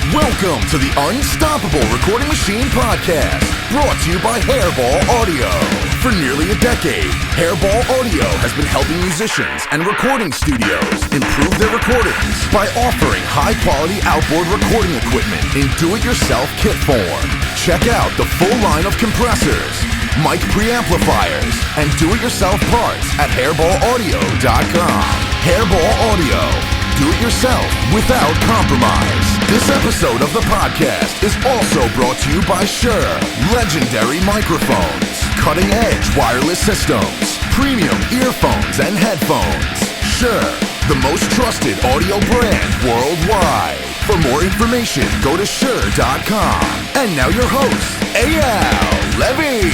Welcome to the Unstoppable Recording Machine Podcast, brought to you by Hairball Audio. For nearly a decade, Hairball Audio has been helping musicians and recording studios improve their recordings by offering high-quality outboard recording equipment in do-it-yourself kit form. Check out the full line of compressors, mic preamplifiers, and do-it-yourself parts at hairballaudio.com. Hairball Audio. Do it yourself without compromise. This episode of the podcast is also brought to you by Shure. Legendary microphones, cutting-edge wireless systems, premium earphones and headphones. Shure, the most trusted audio brand worldwide. For more information, go to Shure.com. And now your host, EYAL Levy.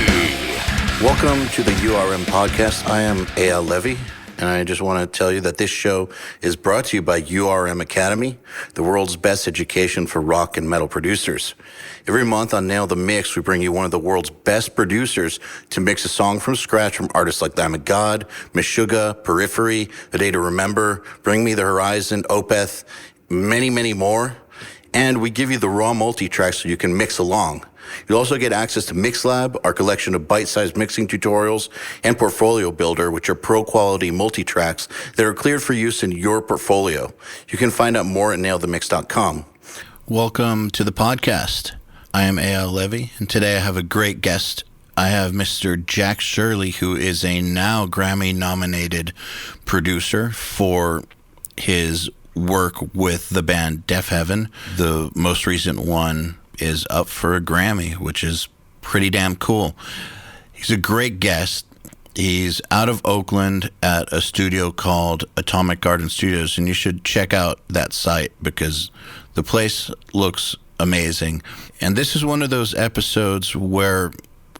Welcome to the URM podcast. I am EYAL Levy. And I just want to tell you that this show is brought to you by URM Academy, the world's best education for rock and metal producers. Every month on Nail the Mix, we bring you one of the world's best producers to mix a song from scratch from artists like Lamb of God, Meshuggah, Periphery, A Day to Remember, Bring Me the Horizon, Opeth, many, many more. And we give you the raw multi-track so you can mix along. You'll also get access to MixLab, our collection of bite-sized mixing tutorials, and Portfolio Builder, which are pro-quality multi-tracks that are cleared for use in your portfolio. You can find out more at nailthemix.com. Welcome to the podcast. I am EYAL Levy, and today I have a great guest. I have Mr. Jack Shirley, who is a now Grammy-nominated producer for his work with the band Deafheaven. The most recent one is up for a Grammy, which is pretty damn cool. He's a great guest. He's out of Oakland at a studio called Atomic Garden Studios, and you should check out that site because the place looks amazing. And this is one of those episodes where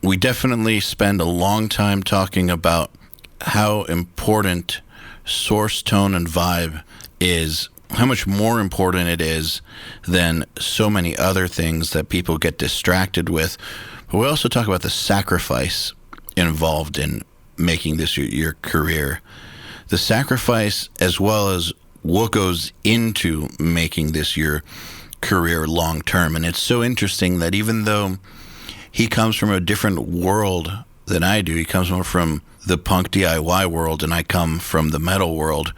we definitely spend a long time talking about how important source, tone, and vibe is, how much more important it is than so many other things that people get distracted with. But we also talk about the sacrifice involved in making this your career. The sacrifice as well as what goes into making this your career long term. And it's so interesting that even though he comes from a different world than I do, he comes more from the punk DIY world and I come from the metal world,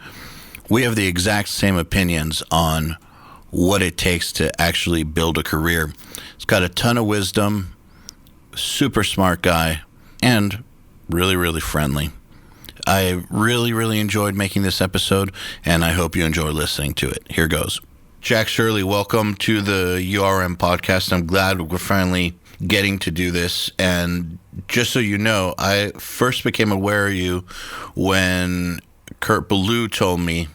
we have the exact same opinions on what it takes to actually build a career. He's got a ton of wisdom, super smart guy, and really, really friendly. I really, really enjoyed making this episode, and I hope you enjoy listening to it. Here goes. Jack Shirley, welcome to the URM podcast. I'm glad we're finally getting to do this. And just so you know, I first became aware of you when Kurt Ballou told me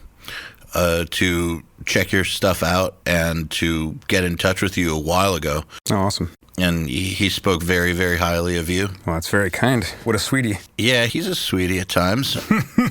to check your stuff out and to get in touch with you a while ago. Oh, awesome. And he spoke very, very highly of you. Well, that's very kind. What a sweetie. Yeah, he's a sweetie at times.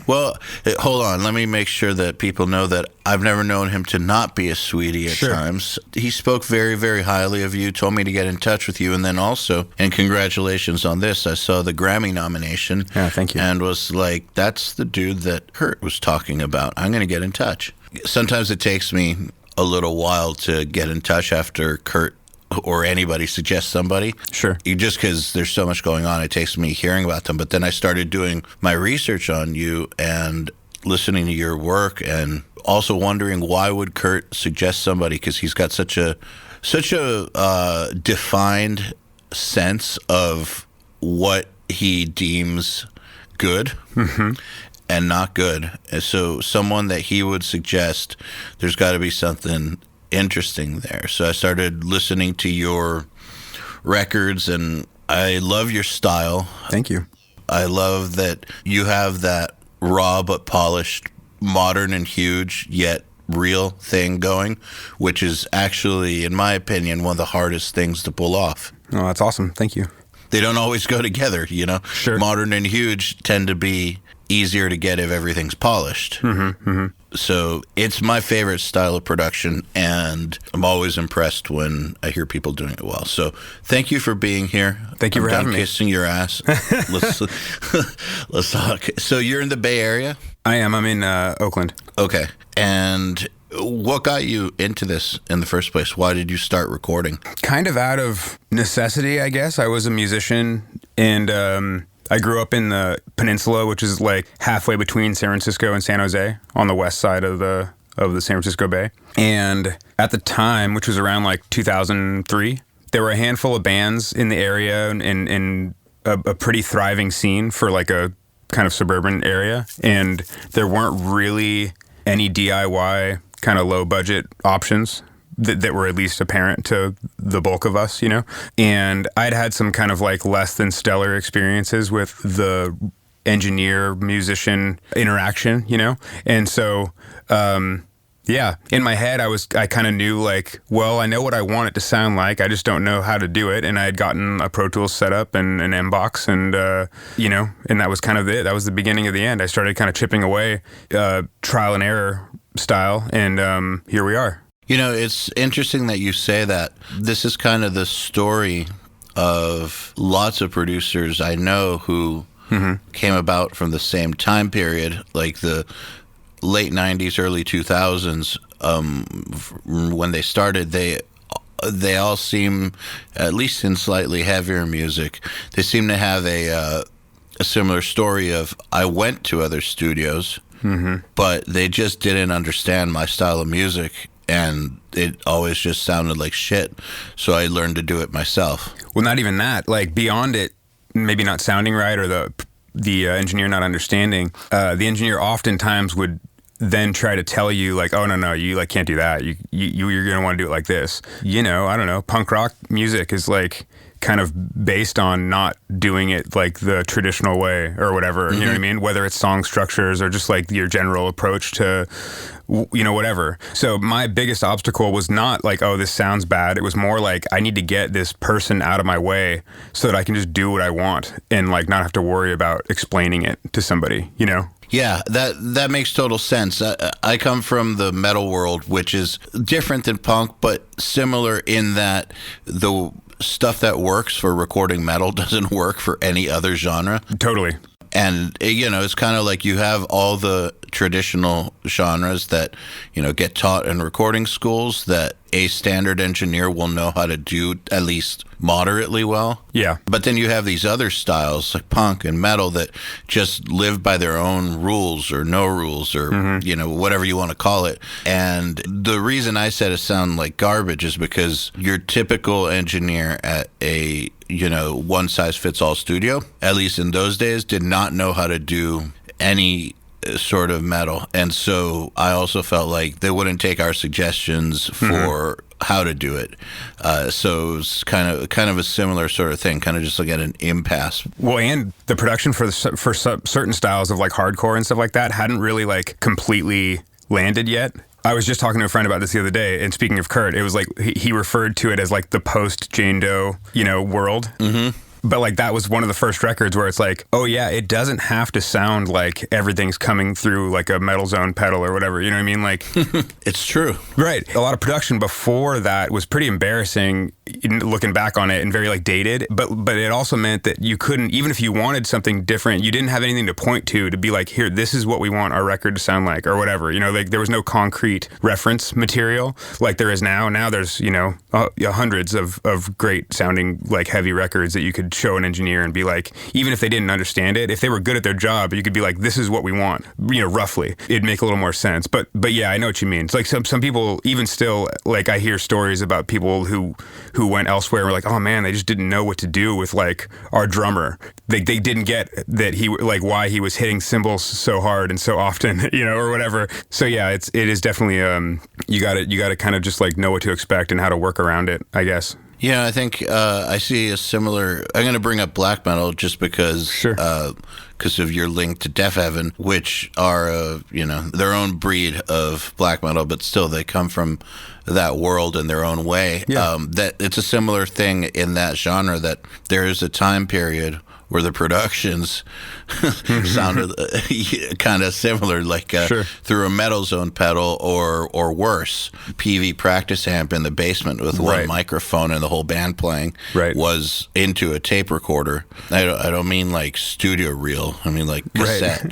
Well, hold on. Let me make sure that people know that I've never known him to not be a sweetie at times. He spoke very, very highly of you, told me to get in touch with you, and then also, and congratulations on this, I saw the Grammy nomination. Yeah, thank you. And was like, that's the dude that Kurt was talking about. I'm going to get in touch. Sometimes it takes me a little while to get in touch after Kurt or anybody suggests somebody. Sure. Just because there's so much going on, it takes me hearing about them. But then I started doing my research on you and listening to your work and also wondering why would Kurt suggest somebody, because he's got such a defined sense of what he deems good. Mm-hmm. And not good. So someone that he would suggest, there's got to be something interesting there. So I started listening to your records and I love your style. Thank you. I love that you have that raw but polished, modern and huge yet real thing going, which is actually, in my opinion, one of the hardest things to pull off. Oh, that's awesome. Thank you. They don't always go together, you know? Sure. Modern and huge tend to be easier to get if everything's polished. Mm-hmm, mm-hmm. So it's my favorite style of production, and I'm always impressed when I hear people doing it well. So thank you for being here. Thank you for having me. Kissing your ass. Let's talk. So you're in the Bay Area? I am. I'm in Oakland. Okay. And What got you into this in the first place? Why did you start recording? Kind of out of necessity, I guess. I was a musician, and I grew up in the peninsula, which is like halfway between San Francisco and San Jose on the west side of the San Francisco Bay. And at the time, which was around like 2003, there were a handful of bands in the area and a pretty thriving scene for like a kind of suburban area. And there weren't really any DIY kind of low budget options that were at least apparent to the bulk of us, you know? And I'd had some kind of like less than stellar experiences with the engineer musician interaction, you know? And so, yeah, in my head, I kind of knew like, well, I know what I want it to sound like. I just don't know how to do it. And I had gotten a Pro Tools setup and an M-Box and, you know, and that was kind of it. That was the beginning of the end. I started kind of chipping away, trial and error style. And here we are. You know, it's interesting that you say that. This is kind of the story of lots of producers I know who came about from the same time period, like the late 90s, early 2000s. When they started, they all seem, at least in slightly heavier music, they seem to have a similar story of, I went to other studios, but they just didn't understand my style of music, and it always just sounded like shit, so I learned to do it myself. Well, not even that. Like, beyond it, maybe not sounding right or the engineer not understanding, the engineer oftentimes would then try to tell you like, oh, no, you like can't do that. You're going to want to do it like this. You know, I don't know. Punk rock music is like kind of based on not doing it like the traditional way or whatever, you know what I mean? Whether it's song structures or just like your general approach to, you know, whatever. So my biggest obstacle was not like, oh, this sounds bad. It was more like, I need to get this person out of my way so that I can just do what I want and like not have to worry about explaining it to somebody, you know? Yeah, that makes total sense. I come from the metal world, which is different than punk, but similar in that the stuff that works for recording metal doesn't work for any other genre. Totally. And, you know, it's kind of like you have all the traditional genres that, you know, get taught in recording schools that a standard engineer will know how to do at least moderately well. Yeah. But then you have these other styles like punk and metal that just live by their own rules or no rules or, you know, whatever you want to call it. And the reason I said it sounded like garbage is because your typical engineer at a, you know, one-size-fits-all studio, at least in those days, did not know how to do any sort of metal. And so I also felt like they wouldn't take our suggestions for how to do it. So it was kind of a similar sort of thing, kind of just like at an impasse. Well, and the production for certain styles of like hardcore and stuff like that hadn't really like completely landed yet. I was just talking to a friend about this the other day, and speaking of Kurt, it was like he referred to it as like the post Jane Doe, you know, world. But like that was one of the first records where it's like, oh yeah, it doesn't have to sound like everything's coming through like a Metal Zone pedal or whatever. You know what I mean? Like, it's true. Right. A lot of production before that was pretty embarrassing looking back on it and very like dated. But it also meant that you couldn't, even if you wanted something different, you didn't have anything to point to be like, here, this is what we want our record to sound like or whatever. You know, like there was no concrete reference material like there is now. Now there's, you know, hundreds of great sounding like heavy records that you could show an engineer and be like, even if they didn't understand it, if they were good at their job, you could be like, this is what we want, you know, roughly. It'd make a little more sense. But yeah, I know what you mean. It's like some people, even still, like I hear stories about people who went elsewhere and were like, oh man, they just didn't know what to do with like our drummer. They didn't get that he, like why he was hitting cymbals so hard and so often, you know, or whatever. So yeah, it is definitely, you gotta kind of just like know what to expect and how to work around it, I guess. Yeah, I think I see a similar. I'm going to bring up black metal just because, because of your link to Deafheaven, which are you know, their own breed of black metal, but still they come from that world in their own way. Yeah. That it's a similar thing in that genre that there is a time period where the productions sounded kind of similar, like through a Metal Zone pedal or worse. PV practice amp in the basement with one microphone and the whole band playing was into a tape recorder. I don't mean like studio reel. I mean like cassette.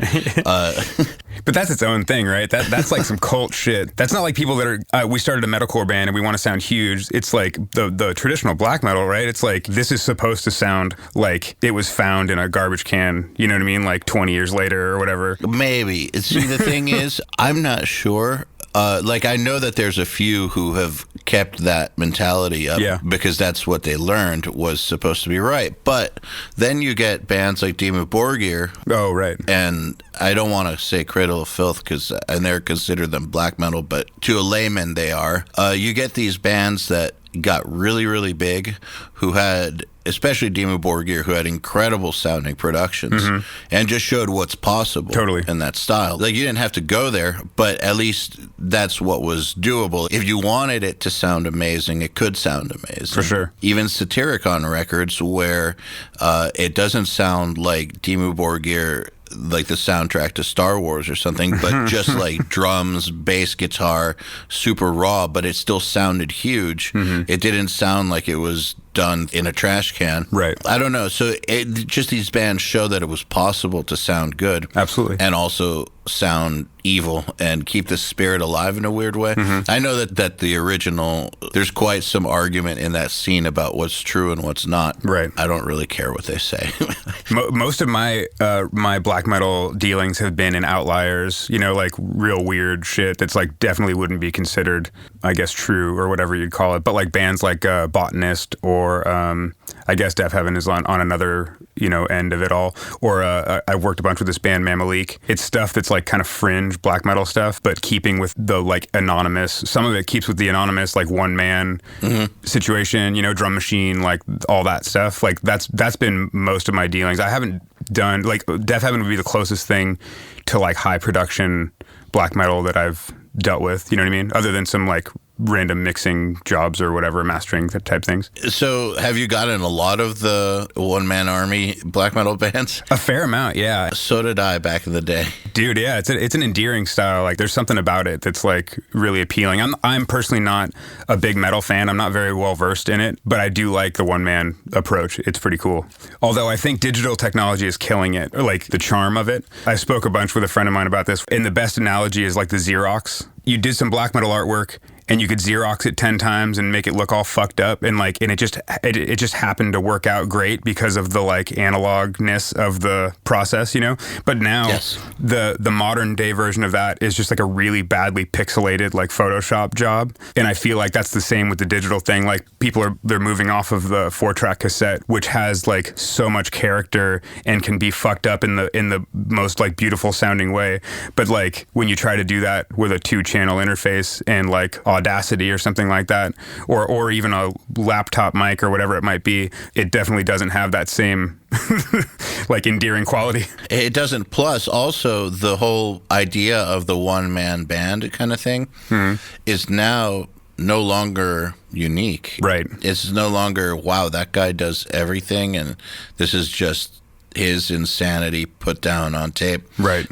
But that's its own thing, right? That's like some cult shit. That's not like people that are, we started a metalcore band and we want to sound huge. It's like the traditional black metal, right? It's like, this is supposed to sound like it was found in a garbage can, you know what I mean? Like 20 years later or whatever. Maybe. See, the thing is, I'm not sure. Like, I know that there's a few who have kept that mentality up because that's what they learned was supposed to be right. But then you get bands like Dimmu Borgir. Oh, right. And I don't want to say Cradle of Filth because I never considered them black metal, but to a layman they are. You get these bands that got really, really big who had, especially Dimmu Borgir, who had incredible sounding productions and just showed what's possible in that style. Like, you didn't have to go there, but at least that's what was doable. If you wanted it to sound amazing, it could sound amazing. For sure. Even Satyricon records, where it doesn't sound like Dimmu Borgir, like the soundtrack to Star Wars or something, but just like drums, bass guitar, super raw, but it still sounded huge. It didn't sound like it was done in a trash can. Right. I don't know. So just these bands show that it was possible to sound good. Absolutely. And also sound evil and keep the spirit alive in a weird way. I know that the original, there's quite some argument in that scene about what's true and what's not. Right. I don't really care what they say. Most of my my black metal dealings have been in outliers, you know, like real weird shit that's like definitely wouldn't be considered, I guess, true or whatever you'd call it. But like bands like Botanist or I guess Deafheaven is on another, you know, end of it all. Or I worked a bunch with this band Mamalik. It's stuff that's like kind of fringe black metal stuff, but keeping with the like anonymous. Some of it keeps with the anonymous like one man situation, you know, drum machine, like all that stuff. Like that's been most of my dealings. I haven't done, like, Deafheaven would be the closest thing to like high production black metal that I've dealt with, you know what I mean? Other than some like random mixing jobs or whatever, mastering type things. So have you gotten a lot of the one-man army black metal bands? A fair amount, yeah. So did I back in the day. Dude, yeah, it's an endearing style. Like, there's something about it that's like really appealing. I'm personally not a big metal fan. I'm not very well versed in it, but I do like the one-man approach. It's pretty cool. Although I think digital technology is killing it, or like the charm of it. I spoke a bunch with a friend of mine about this, and the best analogy is like the Xerox. You did some black metal artwork and you could Xerox it 10 times and make it look all fucked up, and it just happened to work out great because of the like analogness of the process, you know. But now the modern day version of that is just like a really badly pixelated like Photoshop job, and I feel like that's the same with the digital thing. Like, they're moving off of the 4-track cassette, which has like so much character and can be fucked up in the most like beautiful sounding way. But like when you try to do that with a 2-channel interface and like Audacity or something like that, or even a laptop mic or whatever it might be, it definitely doesn't have that same like endearing quality. It doesn't. Plus, also, the whole idea of the one-man band kind of thing is now no longer unique. Right. It's no longer, wow, that guy does everything and this is just his insanity put down on tape. Right.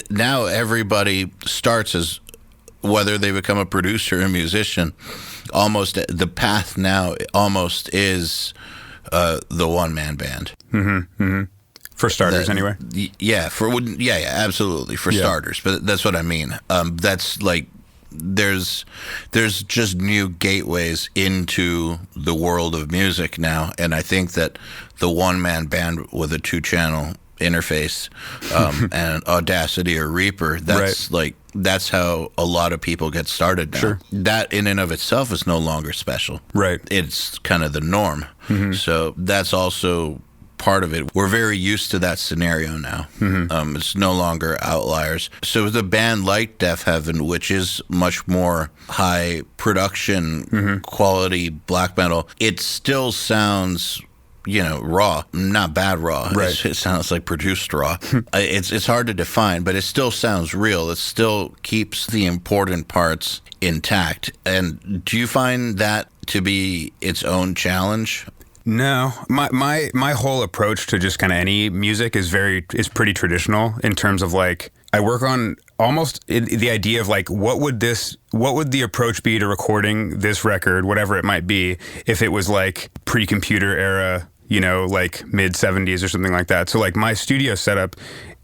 Now everybody starts as, whether they become a producer or a musician, almost the path now almost is the one-man band. For starters, anyway. Yeah, absolutely, for starters. But that's what I mean. That's like, there's just new gateways into the world of music now, and I think that the one-man band with a 2-channel interface and Audacity or Reaper, that's like, that's how a lot of people get started now. Sure. That in and of itself is no longer special. Right. It's kind of the norm. So that's also part of it. We're very used to that scenario now. It's no longer outliers. So with a band like Deafheaven, which is much more high production quality black metal, it still sounds, you know, raw, not bad raw. Right. It sounds like produced raw. It's hard to define, but it still sounds real. It still keeps the important parts intact. And do you find that to be its own challenge? No, my whole approach to just kind of any music is pretty traditional in terms of like, I work on almost the idea of like, what would the approach be to recording this record, whatever it might be, if it was like pre-computer era, you know, like mid 70s or something like that. So like my studio setup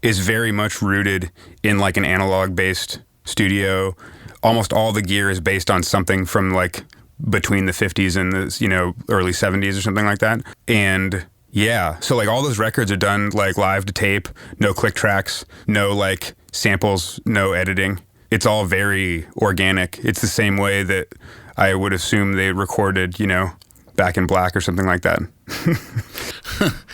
is very much rooted in like an analog-based studio. Almost all the gear is based on something from like between the 50s and the, you know, early 70s or something like that. And yeah, so like all those records are done like live to tape, no click tracks, no like samples, no editing. It's all very organic. It's the same way that I would assume they recorded, you know, Back in Black or something like that.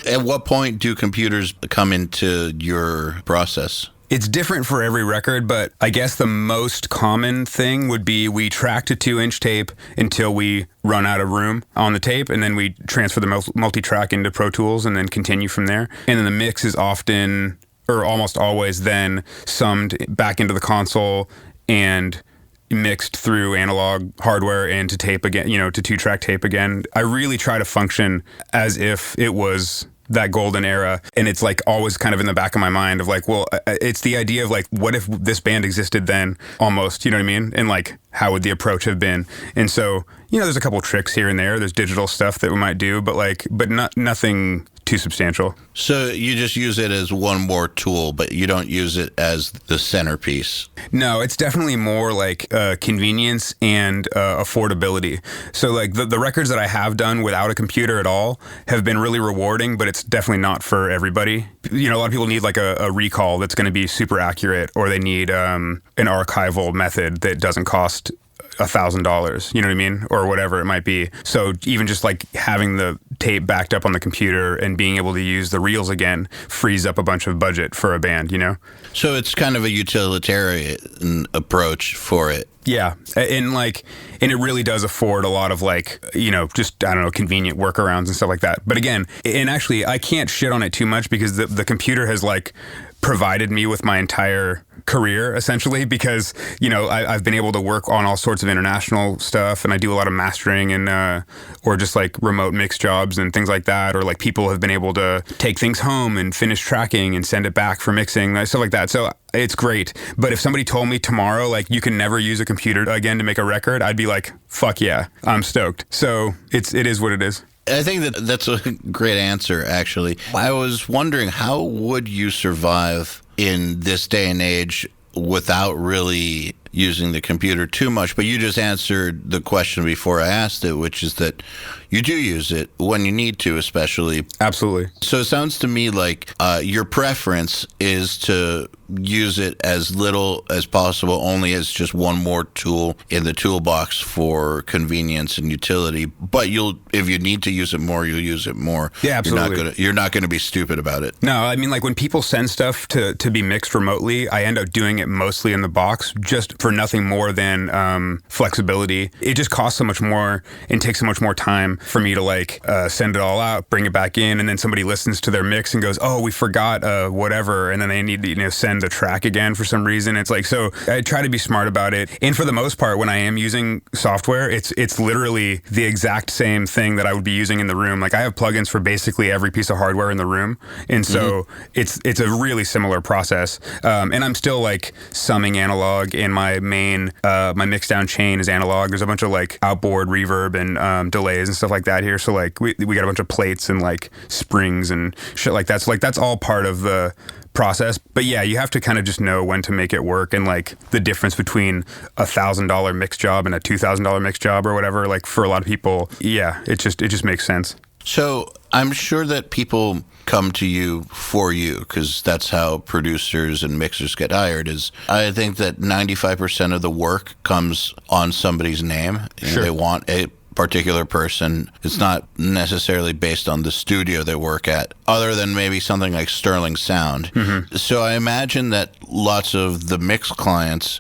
At what point do computers come into your process? It's different for every record, but I guess the most common thing would be we track to 2-inch tape until we run out of room on the tape, and then we transfer the multi-track into Pro Tools and then continue from there. And then the mix is often, or almost always, then summed back into the console and mixed through analog hardware and to tape again, you know, to 2-track tape again. I really try to function as if it was that golden era, and it's like always kind of in the back of my mind of like, well, it's the idea of like, what if this band existed then, almost, you know what I mean? And like, how would the approach have been? And so, you know, there's a couple tricks here and there. There's digital stuff that we might do, but nothing too substantial. So you just use it as one more tool, but you don't use it as the centerpiece. No, it's definitely more like convenience and affordability. So like the records that I have done without a computer at all have been really rewarding, but it's definitely not for everybody. You know, a lot of people need like a recall that's going to be super accurate, or they need an archival method that doesn't cost $1,000, you know what I mean? Or whatever it might be. So even just like having the tape backed up on the computer and being able to use the reels again frees up a bunch of budget for a band, you know? So it's kind of a utilitarian approach for it. Yeah. And it really does afford a lot of like, you know, just, I don't know, convenient workarounds and stuff like that. But again, and actually I can't shit on it too much because the computer has like provided me with my entire career essentially, because, you know, I've been able to work on all sorts of international stuff, and I do a lot of mastering and or just like remote mix jobs and things like that, or like people have been able to take things home and finish tracking and send it back for mixing, stuff like that. So it's great. But if somebody told me tomorrow like you can never use a computer again to make a record, I'd be like, fuck yeah, I'm stoked. So it is what it is. I think that's a great answer, actually. I was wondering, how would you survive in this day and age without really using the computer too much? But you just answered the question before I asked it, which is that you do use it when you need to, especially. Absolutely. So it sounds to me like your preference is to use it as little as possible, only as just one more tool in the toolbox for convenience and utility. But if you need to use it more, you'll use it more. Yeah, absolutely. You're not gonna be stupid about it. No, I mean, like when people send stuff to be mixed remotely, I end up doing it mostly in the box, just for nothing more than flexibility. It just costs so much more and takes so much more time for me to like send it all out, bring it back in, and then somebody listens to their mix and goes, oh, we forgot whatever, and then they need to, you know, send the track again for some reason. It's like, so I try to be smart about it. And for the most part, when I am using software, it's literally the exact same thing that I would be using in the room. Like I have plugins for basically every piece of hardware in the room, and so it's a really similar process. And I'm still like summing analog, and my main my mixdown chain is analog. There's a bunch of like outboard reverb and delays and stuff like that here. So like we got a bunch of plates and like springs and shit like that. So like that's all part of the process. But yeah, you have to kind of just know when to make it work, and like the difference between $1,000 mix job and a $2,000 mix job or whatever. Like for a lot of people, yeah, it just makes sense. So I'm sure that people come to you for you, because that's how producers and mixers get hired. I think that 95% of the work comes on somebody's name. Sure. They want a particular person. It's not necessarily based on the studio they work at, other than maybe something like Sterling Sound. So I imagine that lots of the mix clients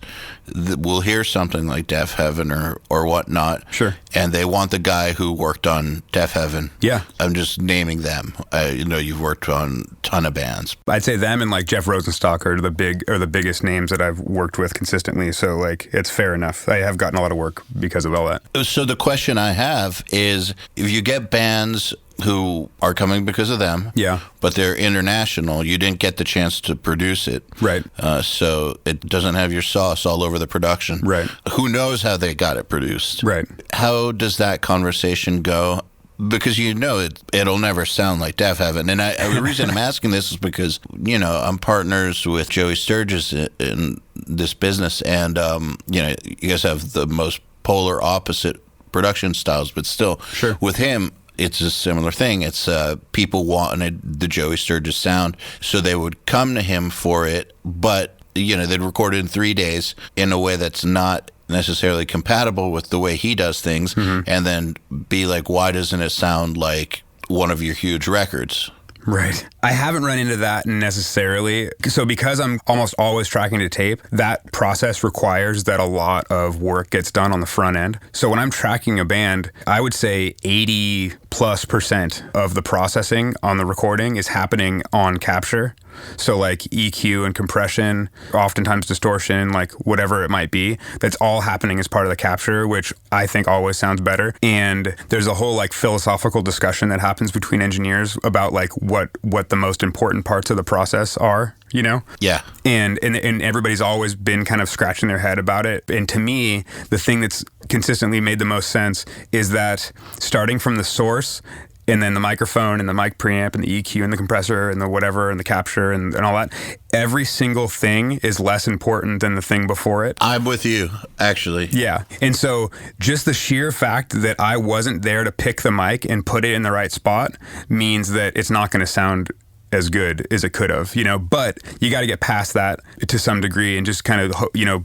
will hear something like Deafheaven or whatnot. Sure. And they want the guy who worked on Deafheaven. Yeah. I'm just naming them. You've worked on a ton of bands. I'd say them and like Jeff Rosenstock are the biggest names that I've worked with consistently. So like it's fair enough. I have gotten a lot of work because of all that. So the question I have is, if you get bands who are coming because of them, yeah, but they're international, you didn't get the chance to produce it, right? So it doesn't have your sauce all over the production, right? Who knows how they got it produced, right? How does that conversation go? because it'll never sound like Deafheaven. And the reason I'm asking this is because, I'm partners with Joey Sturgis in this business, and, you guys have the most polar opposite production styles, but still, sure. With him, it's a similar thing. It's people wanted the Joey Sturgis sound, so they would come to him for it, but, they'd record it in 3 days in a way that's not necessarily compatible with the way he does things, and then be like, why doesn't it sound like one of your huge records? Right. I haven't run into that necessarily. So because I'm almost always tracking to tape, that process requires that a lot of work gets done on the front end. So when I'm tracking a band, I would say 80+% of the processing on the recording is happening on capture. So like EQ and compression, oftentimes distortion, like whatever it might be, that's all happening as part of the capture, which I think always sounds better. And there's a whole like philosophical discussion that happens between engineers about like what the most important parts of the process are, Yeah. And everybody's always been kind of scratching their head about it. And to me, the thing that's consistently made the most sense is that starting from the source, and then the microphone and the mic preamp and the EQ and the compressor and the whatever and the capture and all that, every single thing is less important than the thing before it. I'm with you, actually. Yeah. And so just the sheer fact that I wasn't there to pick the mic and put it in the right spot means that it's not going to sound as good as it could have, but you got to get past that to some degree and just kind of,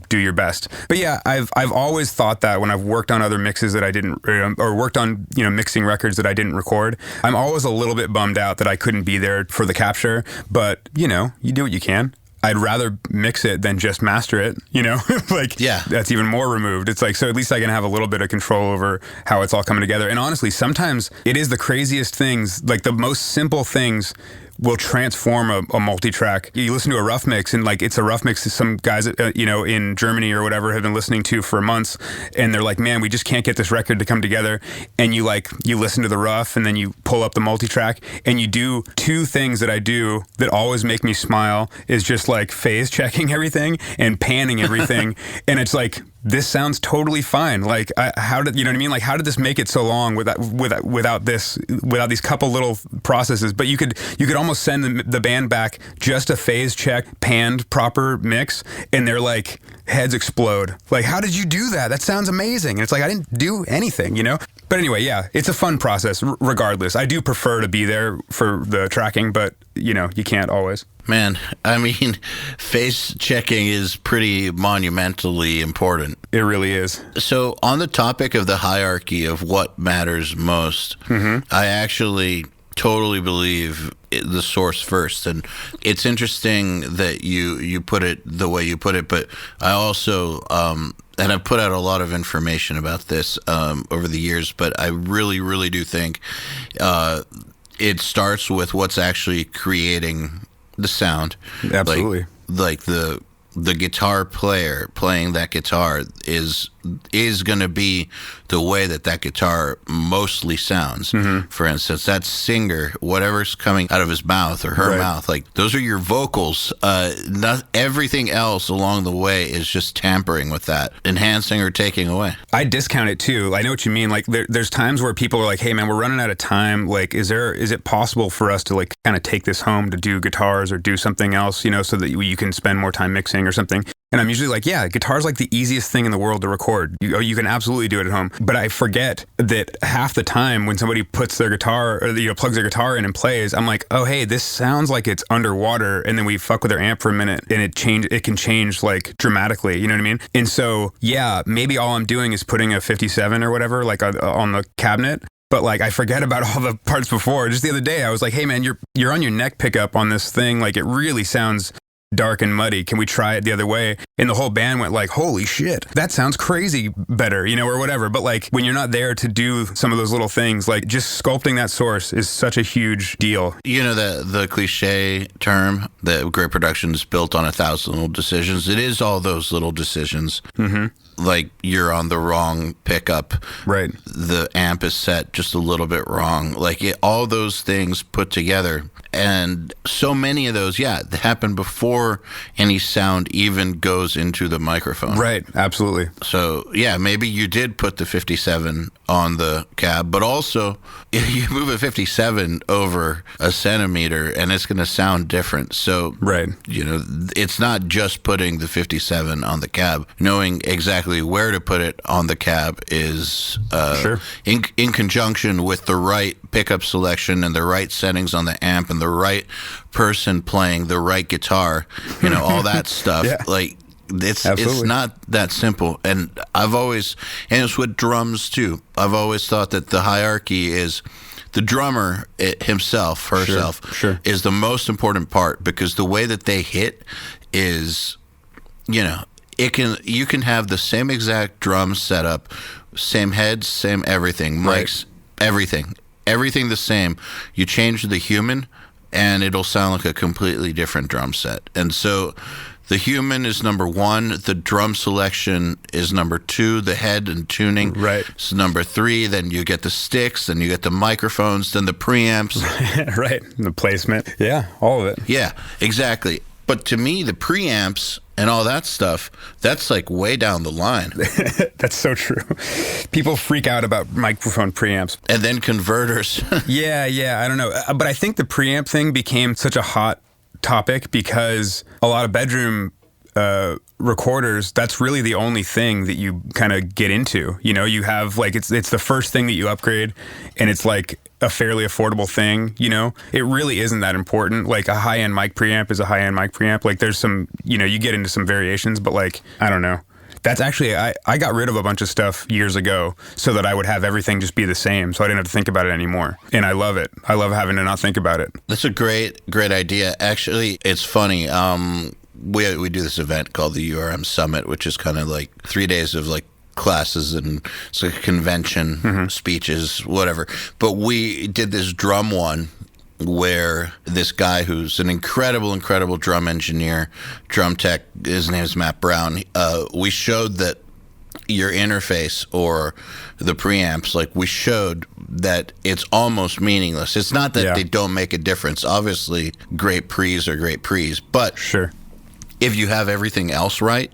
do your best. But yeah, I've always thought that when I've worked on other mixes that I didn't, or worked on, mixing records that I didn't record, I'm always a little bit bummed out that I couldn't be there for the capture, but you do what you can. I'd rather mix it than just master it, Yeah. That's even more removed. It's like, so at least I can have a little bit of control over how it's all coming together. And honestly, sometimes it is the craziest things, like the most simple things will transform a multi-track. You listen to a rough mix and like it's a rough mix that some guys, in Germany or whatever have been listening to for months, and they're like, man, we just can't get this record to come together. And you listen to the rough and then you pull up the multi-track and you do two things that I do that always make me smile is just like phase checking everything and panning everything. And it's like, this sounds totally fine. Like, how did, you know what I mean? Like, how did this make it so long without these couple little processes? But you could almost send the band back just a phase check, panned proper mix, and they're like, heads explode. Like, how did you do that? That sounds amazing. And it's like, I didn't do anything, But anyway, yeah, it's a fun process regardless. I do prefer to be there for the tracking, but, you can't always. Man, I mean, face checking is pretty monumentally important. It really is. So on the topic of the hierarchy of what matters most, I actually totally believe the source first. And it's interesting that you put it the way you put it, but I also, and I've put out a lot of information about this over the years, but I really, really do think it starts with what's actually creating the sound. Absolutely. Like the guitar player playing that guitar is going to be the way that guitar mostly sounds. For instance, that singer, whatever's coming out of his mouth or her mouth, like those are your vocals. Not everything else along the way is just tampering with that, enhancing or taking away. I discount it too. I know what you mean. Like there's times where people are like, hey man, we're running out of time. Like, is it possible for us to like kind of take this home to do guitars or do something else, so that you can spend more time mixing or something? And I'm usually like, yeah, guitar's like the easiest thing in the world to record. You can absolutely do it at home. But I forget that half the time when somebody puts their guitar or plugs their guitar in and plays, I'm like, oh, hey, this sounds like it's underwater. And then we fuck with their amp for a minute and it can change like dramatically. You know what I mean? And so, yeah, maybe all I'm doing is putting a 57 or whatever, like on the cabinet. But like, I forget about all the parts before. Just the other day, I was like, hey man, you're on your neck pickup on this thing. Like, it really sounds dark and muddy. Can we try it the other way? And the whole band went like, holy shit, that sounds crazy better, or whatever. But like, when you're not there to do some of those little things, like just sculpting that source is such a huge deal. The cliche term that great production is built on 1,000 little decisions. It is all those little decisions. Like, you're on the wrong pickup. Right. The amp is set just a little bit wrong. Like, all those things put together And so many of those, they happen before any sound even goes into the microphone. Right, absolutely. So, maybe you did put the 57 on the cab, but also if you move a 57 over a centimeter and it's going to sound different. So, right. It's not just putting the 57 on the cab. Knowing exactly where to put it on the cab is sure. in conjunction with the right pickup selection and the right settings on the amp and the right person playing the right guitar, all that stuff. Yeah. Like, it's Absolutely. not that simple. And and it's with drums too. I've always thought that the hierarchy is the drummer herself, Sure. is the most important part, because the way that they hit is, you can have the same exact drum setup, same heads, same everything, mics, everything the same. You change the human, and it'll sound like a completely different drum set. And so the human is number one, the drum selection is number two, the head and tuning is number three, then you get the sticks, then you get the microphones, then the preamps. Right, the placement. Yeah, all of it. Yeah, exactly. But to me, the preamps and all that stuff, that's like way down the line. That's so true. People freak out about microphone preamps. And then converters. Yeah, I don't know. But I think the preamp thing became such a hot topic because a lot of bedroom recorders, that's really the only thing that you kind of get into. You have like, it's the first thing that you upgrade, and it's like a fairly affordable thing. It really isn't that important. Like a high-end mic preamp is a high-end mic preamp. Like there's some, you get into some variations, but like, I don't know. That's actually, I got rid of a bunch of stuff years ago so that I would have everything just be the same, so I didn't have to think about it anymore. And I love it. I love having to not think about it. That's a great idea. Actually, it's funny. We do this event called the URM Summit, which is kind of like 3 days of like classes and it's like a convention, speeches, whatever. But we did this drum one where this guy who's an incredible drum engineer, drum tech, his name is Matt Brown, we showed that your interface or the preamps, like we showed that it's almost meaningless. It's not that they don't make a difference. Obviously, great pre's are great pre's, but sure, if you have everything else right,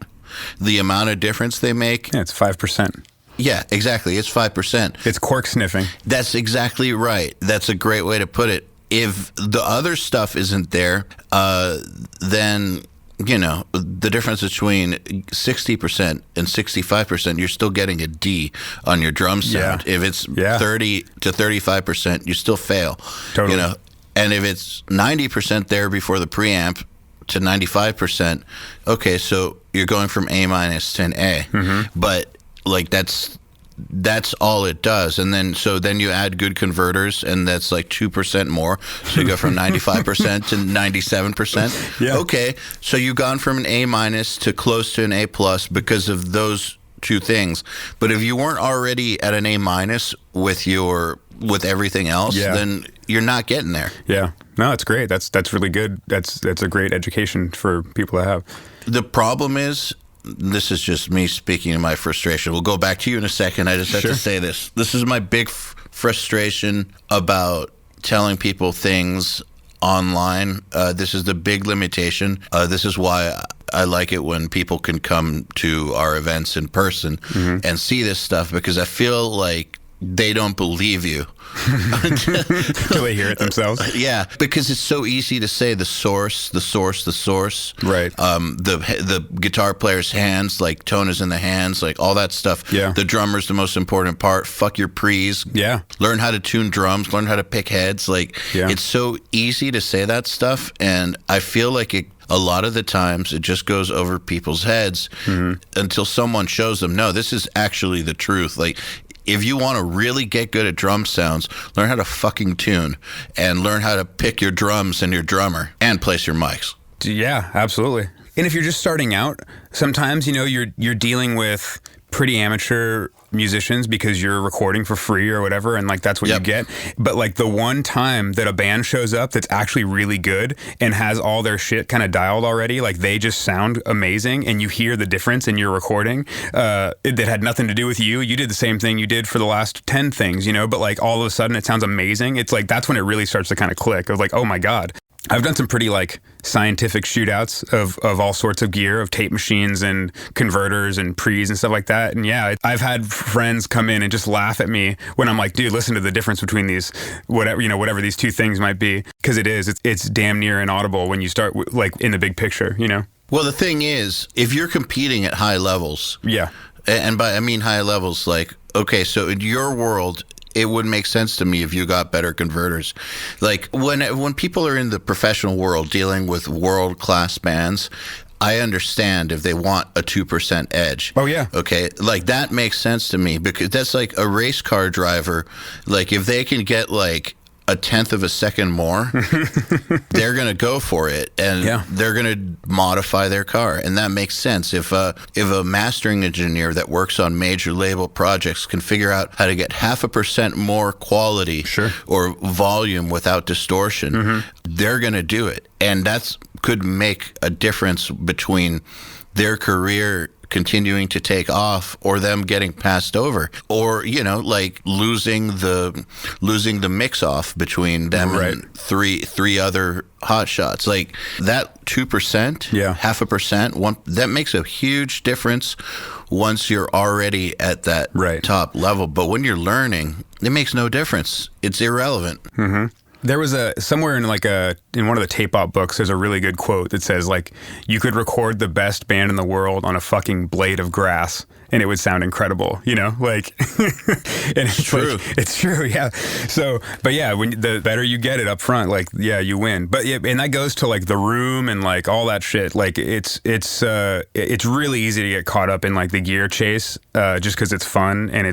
the amount of difference they make... Yeah, it's 5%. Yeah, exactly. It's 5%. It's cork sniffing. That's exactly right. That's a great way to put it. If the other stuff isn't there, then, the difference between 60% and 65%, you're still getting a D on your drum sound. Yeah. If it's 30 to 35%, you still fail. Totally. And if it's 90% there before the preamp to 95%, okay, so you're going from A minus to an A. But like that's all it does. And then you add good converters, and that's like 2% more. So you go from 95% to 97%. Yeah. Okay, so you've gone from an A minus to close to an A plus because of those two things. But if you weren't already at an A minus with everything else, then you're not getting there. Yeah. No, it's great. That's really good. That's a great education for people to have. The problem is, this is just me speaking in my frustration. We'll go back to you in a second. I just have to say this. This is my big frustration about telling people things online. This is the big limitation. This is why I like it when people can come to our events in person and see this stuff, because I feel like they don't believe you. Until they hear it themselves. Yeah, because it's so easy to say the source. Right. The guitar player's hands, like tone is in the hands, like all that stuff. Yeah. The drummer's the most important part. Fuck your pre's. Yeah. Learn how to tune drums. Learn how to pick heads. Like, it's so easy to say that stuff, and I feel like a lot of the times it just goes over people's heads until someone shows them, no, this is actually the truth. Like, if you want to really get good at drum sounds, learn how to fucking tune and learn how to pick your drums and your drummer and place your mics. Yeah, absolutely. And if you're just starting out, sometimes, you're dealing with pretty amateur musicians because you're recording for free or whatever, and like that's what you get. But like the one time that a band shows up that's actually really good and has all their shit kind of dialed already, like they just sound amazing, and you hear the difference in your recording that had nothing to do with you. You did the same thing you did for the last 10 things, you know, but like all of a sudden it sounds amazing. It's like that's when it really starts to kind of click. I was like, oh my God. I've done some pretty like scientific shootouts of all sorts of gear, of tape machines and converters and pre's and stuff like that. And yeah, I've had friends come in and just laugh at me when I'm like, dude, listen to the difference between these, whatever these two things might be. Because it's damn near inaudible when you start like in the big picture, you know? Well, the thing is, if you're competing at high levels, and by I mean high levels, like, okay, so in your world, it would make sense to me if you got better converters. Like when people are in the professional world dealing with world-class bands, I understand if they want a 2% edge. Oh, yeah. Okay. Like that makes sense to me because that's like a race car driver. Like if they can get like a tenth of a second more, they're going to go for it, and they're going to modify their car, and that makes sense. If a mastering engineer that works on major label projects can figure out how to get 0.5% more quality or volume without distortion, they're going to do it, and that's could make a difference between their career continuing to take off or them getting passed over, or like losing the mix off between them and three other hot shots. Like that 2%, 0.5%, that makes a huge difference once you're already at that top level. But when you're learning, it makes no difference. It's irrelevant. There was somewhere in in one of the tape op books, there's a really good quote that says like, you could record the best band in the world on a fucking blade of grass and it would sound incredible, you know, like, and it's true. Like, it's true. Yeah. So, but yeah, when the better you get it up front, like, yeah, you win. But yeah, and that goes to like the room and like all that shit. Like it's really easy to get caught up in like the gear chase, just cause it's fun and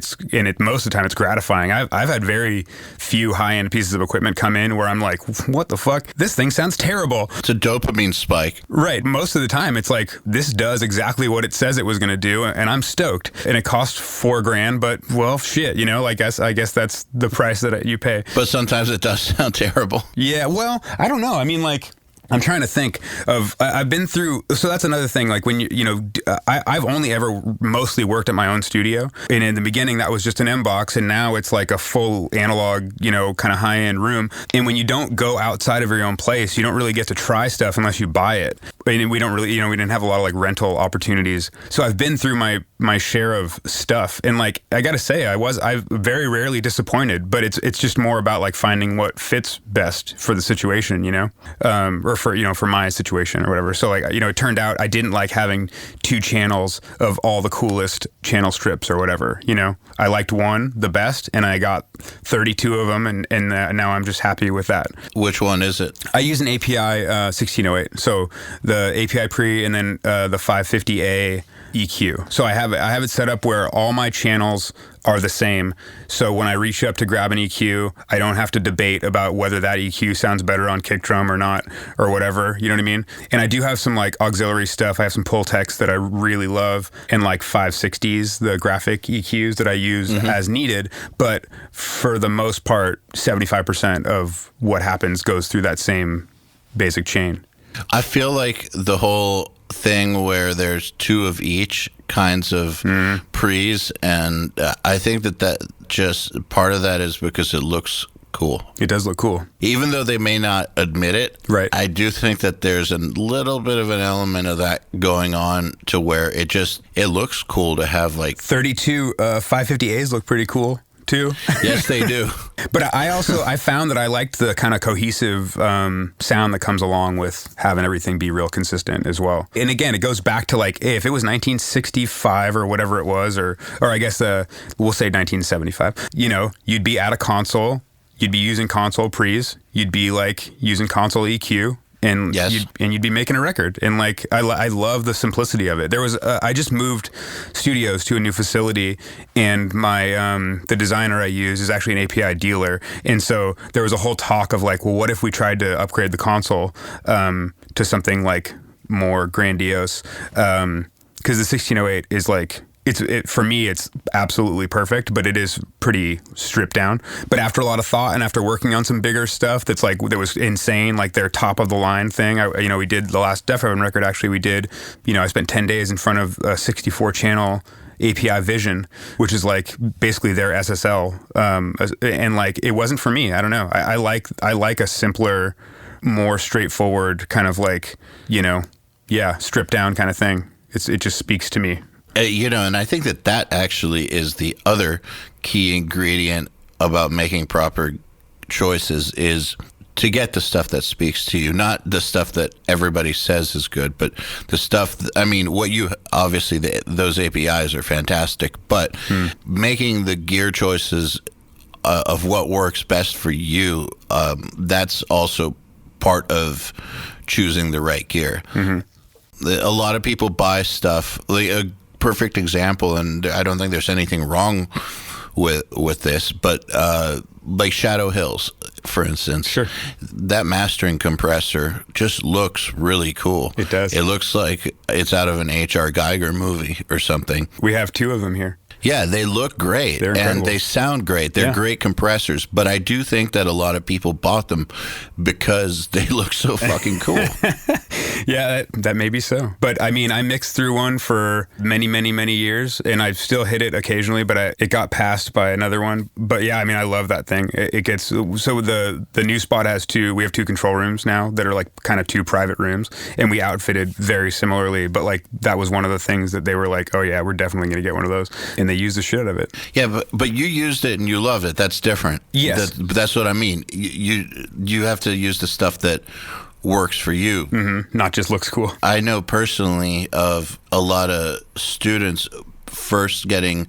most of the time it's gratifying. I've had very few high-end pieces of equipment come in where I'm like, what the fuck? This thing sounds terrible. It's a dopamine spike. Right. Most of the time it's like, this does exactly what it says it was going to do, and I'm stoked. And it cost $4,000, but well, shit, you know, I guess that's the price that you pay. But sometimes it does sound terrible. Yeah. Well, I don't know. I mean, like, I'm trying to think of, I've been through, so that's another thing, like when I've only ever mostly worked at my own studio, and in the beginning that was just an M-Box, and now it's like a full analog, kind of high-end room, and when you don't go outside of your own place, you don't really get to try stuff unless you buy it, and we don't really, we didn't have a lot of like rental opportunities, so I've been through my share of stuff, and like, I gotta say, I've very rarely disappointed, but it's just more about like finding what fits best for the situation, or for my situation or whatever. So like, it turned out I didn't like having 2 channels of all the coolest channel strips or whatever, I liked one the best, and I got 32 of them, and now I'm just happy with that. Which one is it? I use an API 1608. So the API pre and then the 550A EQ. So I have it set up where all my channels are the same. So when I reach up to grab an EQ, I don't have to debate about whether that EQ sounds better on kick drum or not, or whatever, you know what I mean? And I do have some like auxiliary stuff. I have some Pultecs that I really love, and like 560s, the graphic EQs that I use as needed. But for the most part, 75% of what happens goes through that same basic chain. I feel like the whole thing where there's 2 of each kinds of pre's, and I think that just part of that is because it looks cool. It does look cool. Even though they may not admit it, I do think that there's a little bit of an element of that going on to where it looks cool to have like 32 550As look pretty cool too. Yes, they do. But I found that I liked the kind of cohesive sound that comes along with having everything be real consistent as well. And again, it goes back to like, hey, if it was 1965 or whatever it was, or I guess we'll say 1975, you'd be at a console, you'd be using console pre's, you'd be like using console EQ, and you'd be making a record. And like, I love the simplicity of it. There was, I just moved studios to a new facility, and my, the designer I use is actually an API dealer. And so there was a whole talk of like, well, what if we tried to upgrade the console, to something like more grandiose? Cause the 1608 is like, for me, it's absolutely perfect, but it is pretty stripped down. But after a lot of thought and after working on some bigger stuff that was insane, like their top of the line thing, we did the last Deafheaven record. Actually, we did, I spent 10 days in front of a 64 channel API Vision, which is like basically their SSL, and like it wasn't for me. I don't know. I like a simpler, more straightforward kind of like stripped down kind of thing. It just speaks to me. And I think that actually is the other key ingredient about making proper choices is to get the stuff that speaks to you, not the stuff that everybody says is good, but the stuff, obviously those APIs are fantastic, but making the gear choices of what works best for you, that's also part of choosing the right gear. Mm-hmm. A lot of people buy stuff, like a perfect example, and I don't think there's anything wrong with this, but like Shadow Hills, for instance. Sure. That mastering compressor just looks really cool. It does. It looks like it's out of an H.R. Geiger movie or something. We have 2 of them here. Yeah, they look great. They're incredible. And they sound great. They're great compressors, but I do think that a lot of people bought them because they look so fucking cool. Yeah, that may be so. But I mean, I mixed through one for many, many, many years, and I've still hit it occasionally, but it got passed by another one. But yeah, I mean, I love that thing. It gets, so the new spot has we have 2 control rooms now that are like kind of 2 private rooms, and we outfitted very similarly, but like that was one of the things that they were like, oh yeah, we're definitely going to get one of those. And they use the shit out of it. Yeah, but you used it and you loved it. That's different. Yes. That's what I mean. You have to use the stuff that works for you. Mm-hmm. Not just looks cool. I know personally of a lot of students first getting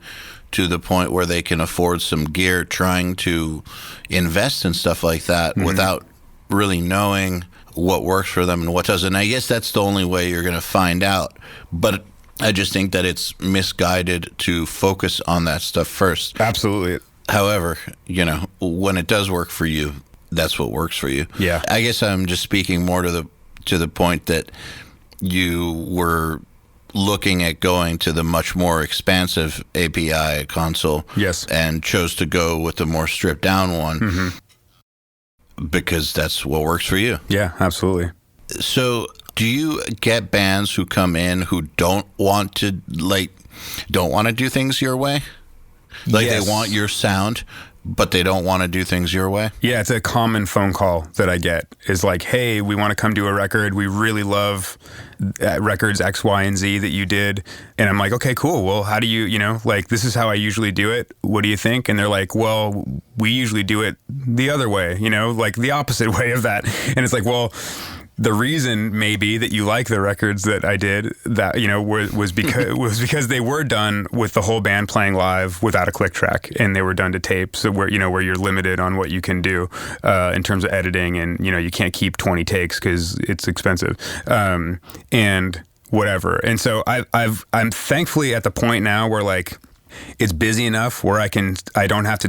to the point where they can afford some gear, trying to invest in stuff like that without really knowing what works for them and what doesn't. I guess that's the only way you're going to find out. But I just think that it's misguided to focus on that stuff first. Absolutely. However, when it does work for you, that's what works for you. Yeah. I guess I'm just speaking more to the point that you were looking at going to the much more expansive API console. Yes. And chose to go with the more stripped down one because that's what works for you. Yeah, absolutely. So do you get bands who come in who don't want to do things your way? Like Yes. They want your sound, but they don't want to do things your way? Yeah, it's a common phone call that I get is like, hey, we want to come do a record. We really love records X, Y, and Z that you did. And I'm like, okay, cool. Well, how do you, this is how I usually do it. What do you think? And they're like, well, we usually do it the other way, like the opposite way of that. And it's like, well, the reason maybe that you like the records that I did that was because they were done with the whole band playing live without a click track, and they were done to tape, so where you're limited on what you can do in terms of editing, and you can't keep 20 takes because it's expensive and whatever. And so I'm thankfully at the point now where like it's busy enough where I don't have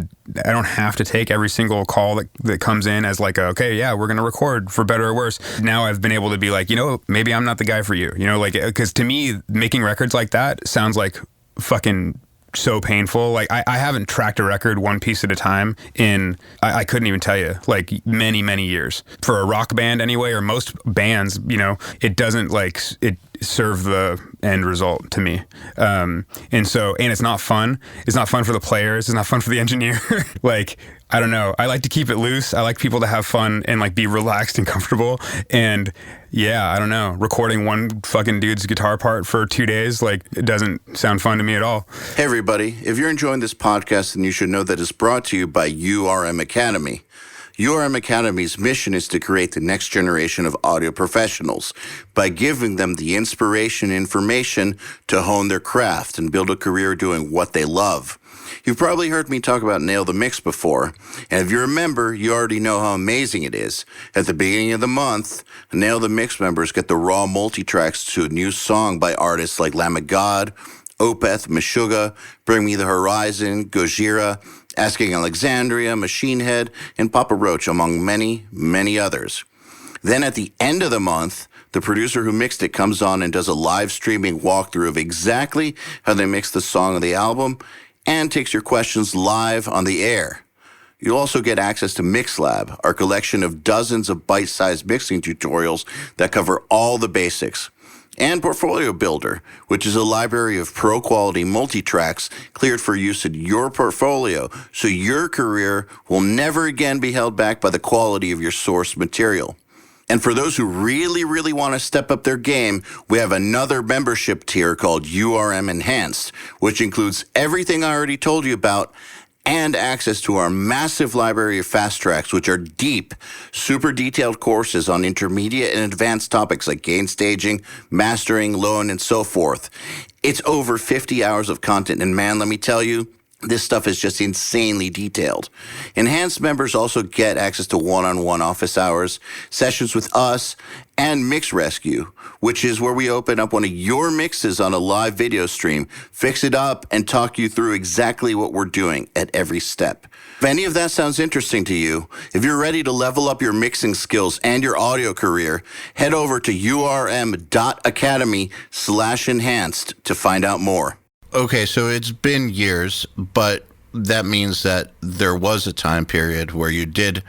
to take every single call that comes in as like, okay, yeah, we're going to record for better or worse. Now I've been able to be like, maybe I'm not the guy for you, because to me, making records like that sounds like fucking so painful. Like I haven't tracked a record one piece at a time in, I couldn't even tell you, like many, many years. For a rock band anyway, or most bands, it doesn't serve the end result to me. And it's not fun. It's not fun for the players. It's not fun for the engineer. I don't know. I like to keep it loose. I like people to have fun and be relaxed and comfortable. And yeah, I don't know. Recording one fucking dude's guitar part for 2 days, it doesn't sound fun to me at all. Hey everybody, if you're enjoying this podcast, then you should know that it's brought to you by URM Academy. URM Academy's mission is to create the next generation of audio professionals by giving them the inspiration and information to hone their craft and build a career doing what they love. You've probably heard me talk about Nail the Mix before, and if you're a member, you already know how amazing it is. At the beginning of the month, Nail the Mix members get the raw multi-tracks to a new song by artists like Lamb of God, Opeth, Meshuggah, Bring Me the Horizon, Gojira, Asking Alexandria, Machine Head, and Papa Roach, among many, many others. Then at the end of the month, the producer who mixed it comes on and does a live streaming walkthrough of exactly how they mixed the song on the album and takes your questions live on the air. You'll also get access to MixLab, our collection of dozens of bite-sized mixing tutorials that cover all the basics. And Portfolio Builder, which is a library of pro-quality multi-tracks cleared for use in your portfolio, so your career will never again be held back by the quality of your source material. And for those who really, really want to step up their game, we have another membership tier called URM Enhanced, which includes everything I already told you about and access to our massive library of fast tracks, which are deep, super detailed courses on intermediate and advanced topics like gain staging, mastering, low-end, and so forth. It's over 50 hours of content, and man, let me tell you, this stuff is just insanely detailed. Enhanced members also get access to one-on-one office hours, sessions with us, and Mix Rescue, which is where we open up one of your mixes on a live video stream, fix it up, and talk you through exactly what we're doing at every step. If any of that sounds interesting to you, if you're ready to level up your mixing skills and your audio career, head over to urm.academy/enhanced to find out more. Okay, so it's been years, but that means that there was a time period where you did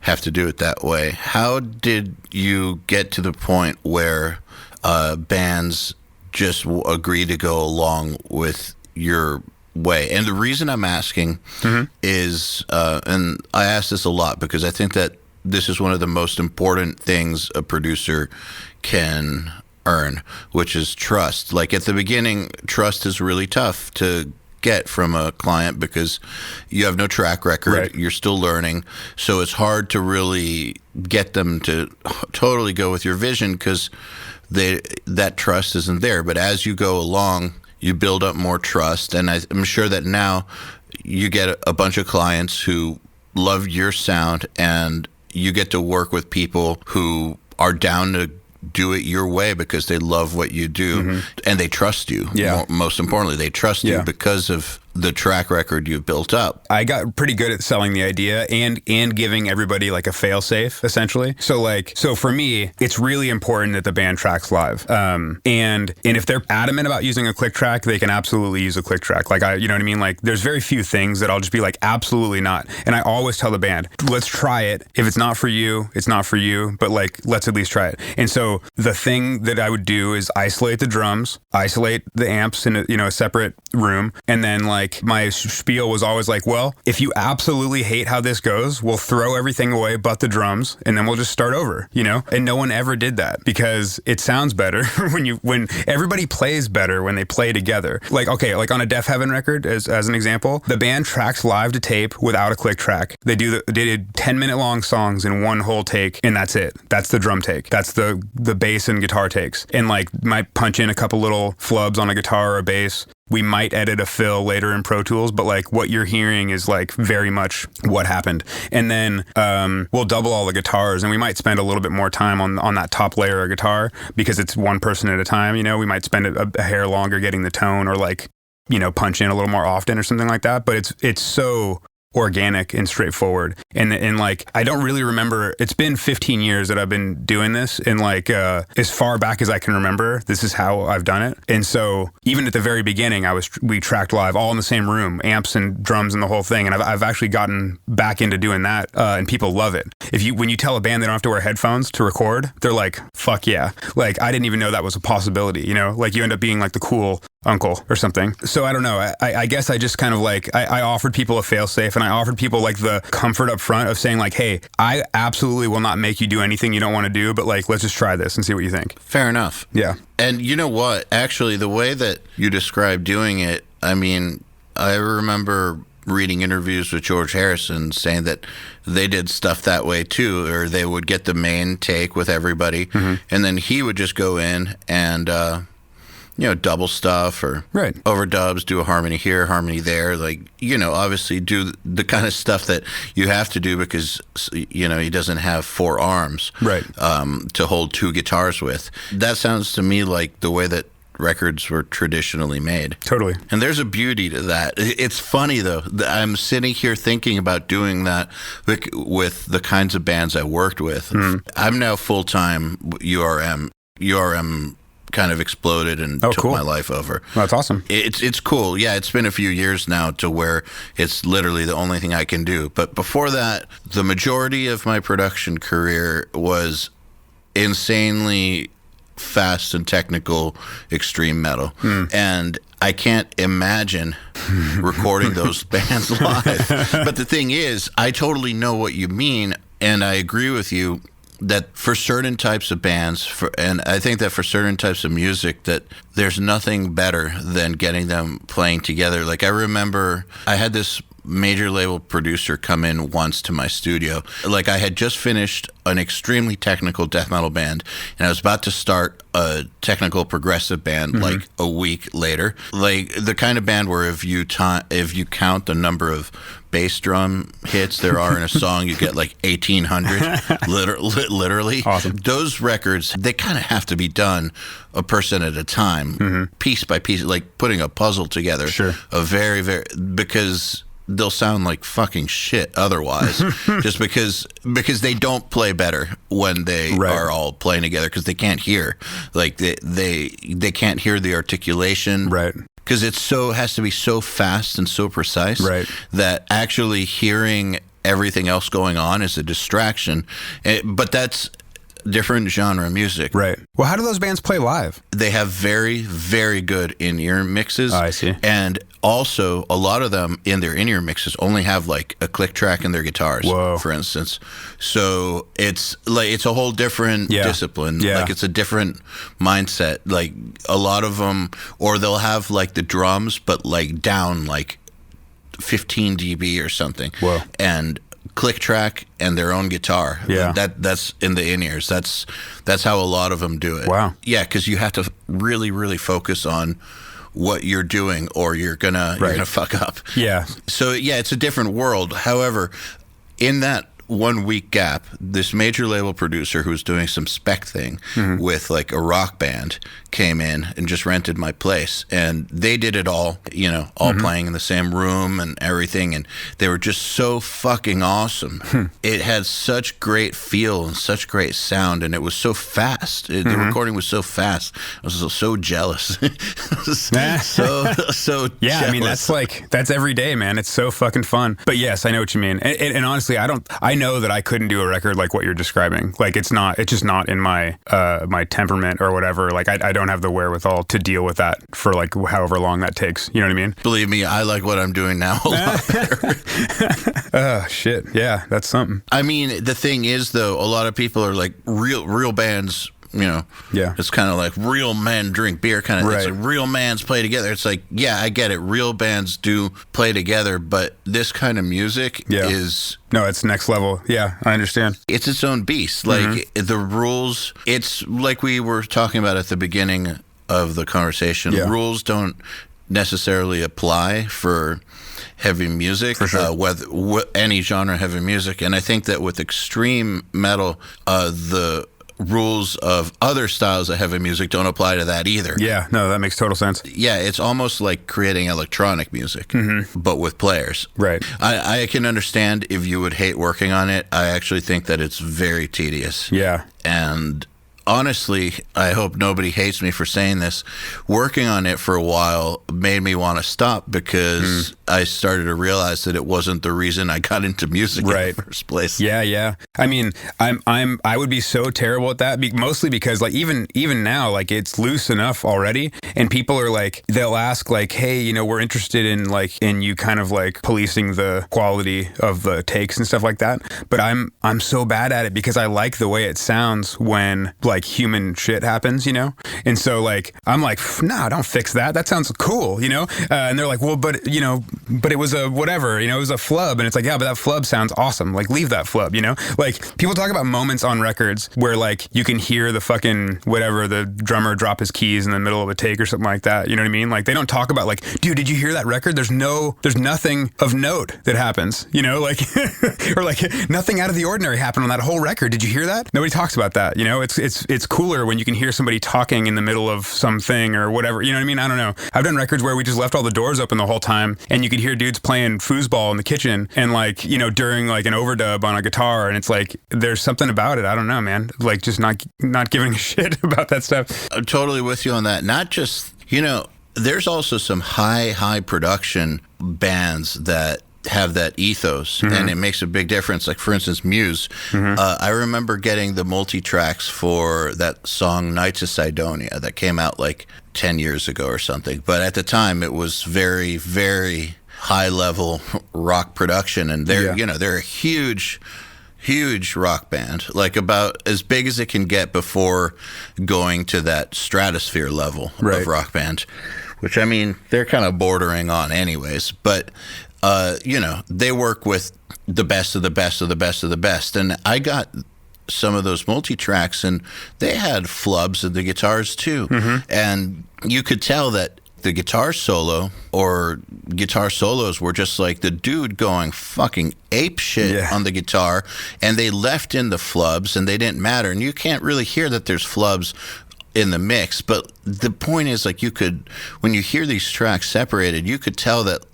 have to do it that way. How did you get to the point where bands just agree to go along with your way? And the reason I'm asking is, and I ask this a lot because I think that this is one of the most important things a producer can earn, which is trust. Like at the beginning, trust is really tough to get from a client because you have no track record. Right. You're still learning. So it's hard to really get them to totally go with your vision because that trust isn't there. But as you go along, you build up more trust. And I'm sure that now you get a bunch of clients who love your sound and you get to work with people who are down to do it your way because they love what you do and they trust you. Yeah. Most importantly, they trust you because of the track record you've built up. I got pretty good at selling the idea and giving everybody like a fail safe essentially. So for me, it's really important that the band tracks live. And if they're adamant about using a click track, they can absolutely use a click track. Like you know what I mean? Like there's very few things that I'll just be like, absolutely not. And I always tell the band, let's try it. If it's not for you, it's not for you, but like, let's at least try it. And so the thing that I would do is isolate the drums, isolate the amps in a separate room. And then like my spiel was always like, well, if you absolutely hate how this goes, we'll throw everything away but the drums and then we'll just start over, you know? And no one ever did that because it sounds better when everybody plays better when they play together. Like, okay, like on a Deafheaven record, as an example, the band tracks live to tape without a click track. They did 10-minute long songs in one whole take and that's it. That's the drum take. That's the bass and guitar takes. And like might punch in a couple little flubs on a guitar or a bass. We might edit a fill later in Pro Tools, but like what you're hearing is like very much what happened. And then we'll double all the guitars and we might spend a little bit more time on that top layer of guitar because it's one person at a time, you know, we might spend a hair longer getting the tone or like, you know, punch in a little more often or something like that. But it's so organic and straightforward. And like, I don't really remember, it's been 15 years that I've been doing this and like, as far back as I can remember, this is how I've done it. And so even at the very beginning, we tracked live all in the same room, amps and drums and the whole thing. And I've actually gotten back into doing that. And people love it. When you tell a band they don't have to wear headphones to record, they're like, fuck yeah. Like, I didn't even know that was a possibility, you know, like you end up being like the cool uncle or something. So I don't know. I guess I just kind of like, I offered people a fail safe and I offered people like the comfort up front of saying like, hey, I absolutely will not make you do anything you don't want to do, but like, let's just try this and see what you think. Fair enough. Yeah. And you know what? Actually, the way that you described doing it, I mean, I remember reading interviews with George Harrison saying that they did stuff that way too, or they would get the main take with everybody and then he would just go in and you know, double stuff or overdubs, do a harmony here, harmony there. Like, you know, obviously do the kind of stuff that you have to do because, you know, he doesn't have 4 arms to hold 2 guitars with. That sounds to me like the way that records were traditionally made. Totally. And there's a beauty to that. It's funny, though. I'm sitting here thinking about doing that with the kinds of bands I worked with. I'm now full-time URM. URM kind of exploded and took cool. my life over. That's awesome. It's cool. Yeah, it's been a few years now to where it's literally the only thing I can do. But before that, the majority of my production career was insanely fast and technical extreme metal. And I can't imagine recording those bands live. But the thing is, I totally know what you mean, and I agree with you that for certain types of bands, and I think that for certain types of music, that there's nothing better than getting them playing together. Like, I remember I had this major label producer come in once to my studio. Like, I had just finished an extremely technical death metal band, and I was about to start a technical progressive band like a week later. Like, the kind of band where if you count the number of bass drum hits there are in a song, you get like 1,800, literally. Awesome. Those records, they kind of have to be done a person at a time, piece by piece, like putting a puzzle together. Sure. Because they'll sound like fucking shit otherwise, just because they don't play better when they are all playing together, because they can't hear. Like, they can't hear the articulation. Right. Because has to be so fast and so precise that actually hearing everything else going on is a distraction. But that's different genre music. Right. Well, how do those bands play live? They have very, very good in-ear mixes. Oh, I see. And also, a lot of them in their in-ear mixes only have like a click track in their guitars, for instance. So it's a whole different discipline. Yeah. Like, it's a different mindset. Like, a lot of them, or they'll have like the drums, but like down like 15 dB or something. Whoa. And click track and their own guitar. Yeah. That's in the in-ears. That's how a lot of them do it. Wow. Yeah, because you have to really, really focus on what you're doing, or you're gonna fuck up. Yeah. So yeah, it's a different world. However, in that 1 week gap, this major label producer who was doing some spec thing with like a rock band came in and just rented my place, and they did it all, all playing in the same room and everything, and they were just so fucking awesome. It had such great feel and such great sound, and it was so fast. The recording was so fast. I was so jealous. so yeah, jealous. I mean, that's every day, man. It's so fucking fun. But yes, I know what you mean. And honestly, I know that I couldn't do a record like what you're describing. Like, it's just not in my my temperament or whatever. Like, I don't have the wherewithal to deal with that for like however long that takes. You know what I mean? Believe me, I like what I'm doing now a lot better. Oh, shit. Yeah, that's something. I mean, the thing is, though, a lot of people are like, real bands, it's kind of like real men drink beer kind of. It's like real bands play together. It's like, yeah, I get it. Real bands do play together, but this kind of music is... No, it's next level. Yeah, I understand. It's its own beast. Like, the rules, it's like we were talking about at the beginning of the conversation. Yeah. Rules don't necessarily apply for heavy music, for sure. Any genre of heavy music. And I think that with extreme metal, the rules of other styles of heavy music don't apply to that either. Yeah, no, that makes total sense. Yeah, it's almost like creating electronic music, but with players. Right. I can understand if you would hate working on it. I actually think that it's very tedious. Yeah. And honestly, I hope nobody hates me for saying this. Working on it for a while made me want to stop, because I started to realize that it wasn't the reason I got into music in the first place. Yeah. I mean, I would be so terrible at that, mostly because like even now, like, it's loose enough already, and people are like, they'll ask like, hey, we're interested in you kind of like policing the quality of the takes and stuff like that. But I'm so bad at it because I like the way it sounds when like human shit happens, and so like I'm like, nah, don't fix that. That sounds cool, and they're like, well, but it was a whatever, it was a flub, and it's like, yeah, but that flub sounds awesome. Like, leave that flub, Like, people talk about moments on records where like you can hear the fucking whatever, the drummer drop his keys in the middle of a take or something like that. You know what I mean? Like, they don't talk about like, dude, did you hear that record? There's nothing of note that happens, like, or like nothing out of the ordinary happened on that whole record. Did you hear that? Nobody talks about that. it's cooler when you can hear somebody talking in the middle of something or whatever. You know what I mean? I don't know. I've done records where we just left all the doors open the whole time, and you could hear dudes playing foosball in the kitchen, and like, you know, during like an overdub on a guitar, and it's like there's something about it. I don't know, man. Like just not giving a shit about that stuff. I'm totally with you on that. Not just, you know, there's also some high production bands that have that ethos, and it makes a big difference. Like, for instance, Muse. I remember getting the multi-tracks for that song Nights of Sidonia that came out like 10 years ago or something. But at the time, it was very, very high-level rock production, and they're, you know, they're a huge rock band, like about as big as it can get before going to that stratosphere level of rock band, which, I mean, they're kind of bordering on anyways. But you know, they work with the best of the best of the best of the best. And I got some of those multi-tracks, and they had flubs in the guitars too. And you could tell that the guitar solo or guitar solos were just like the dude going fucking ape shit on the guitar, and they left in the flubs, and they didn't matter. And you can't really hear that there's flubs in the mix, but the point is, like, you could, when you hear these tracks separated, you could tell that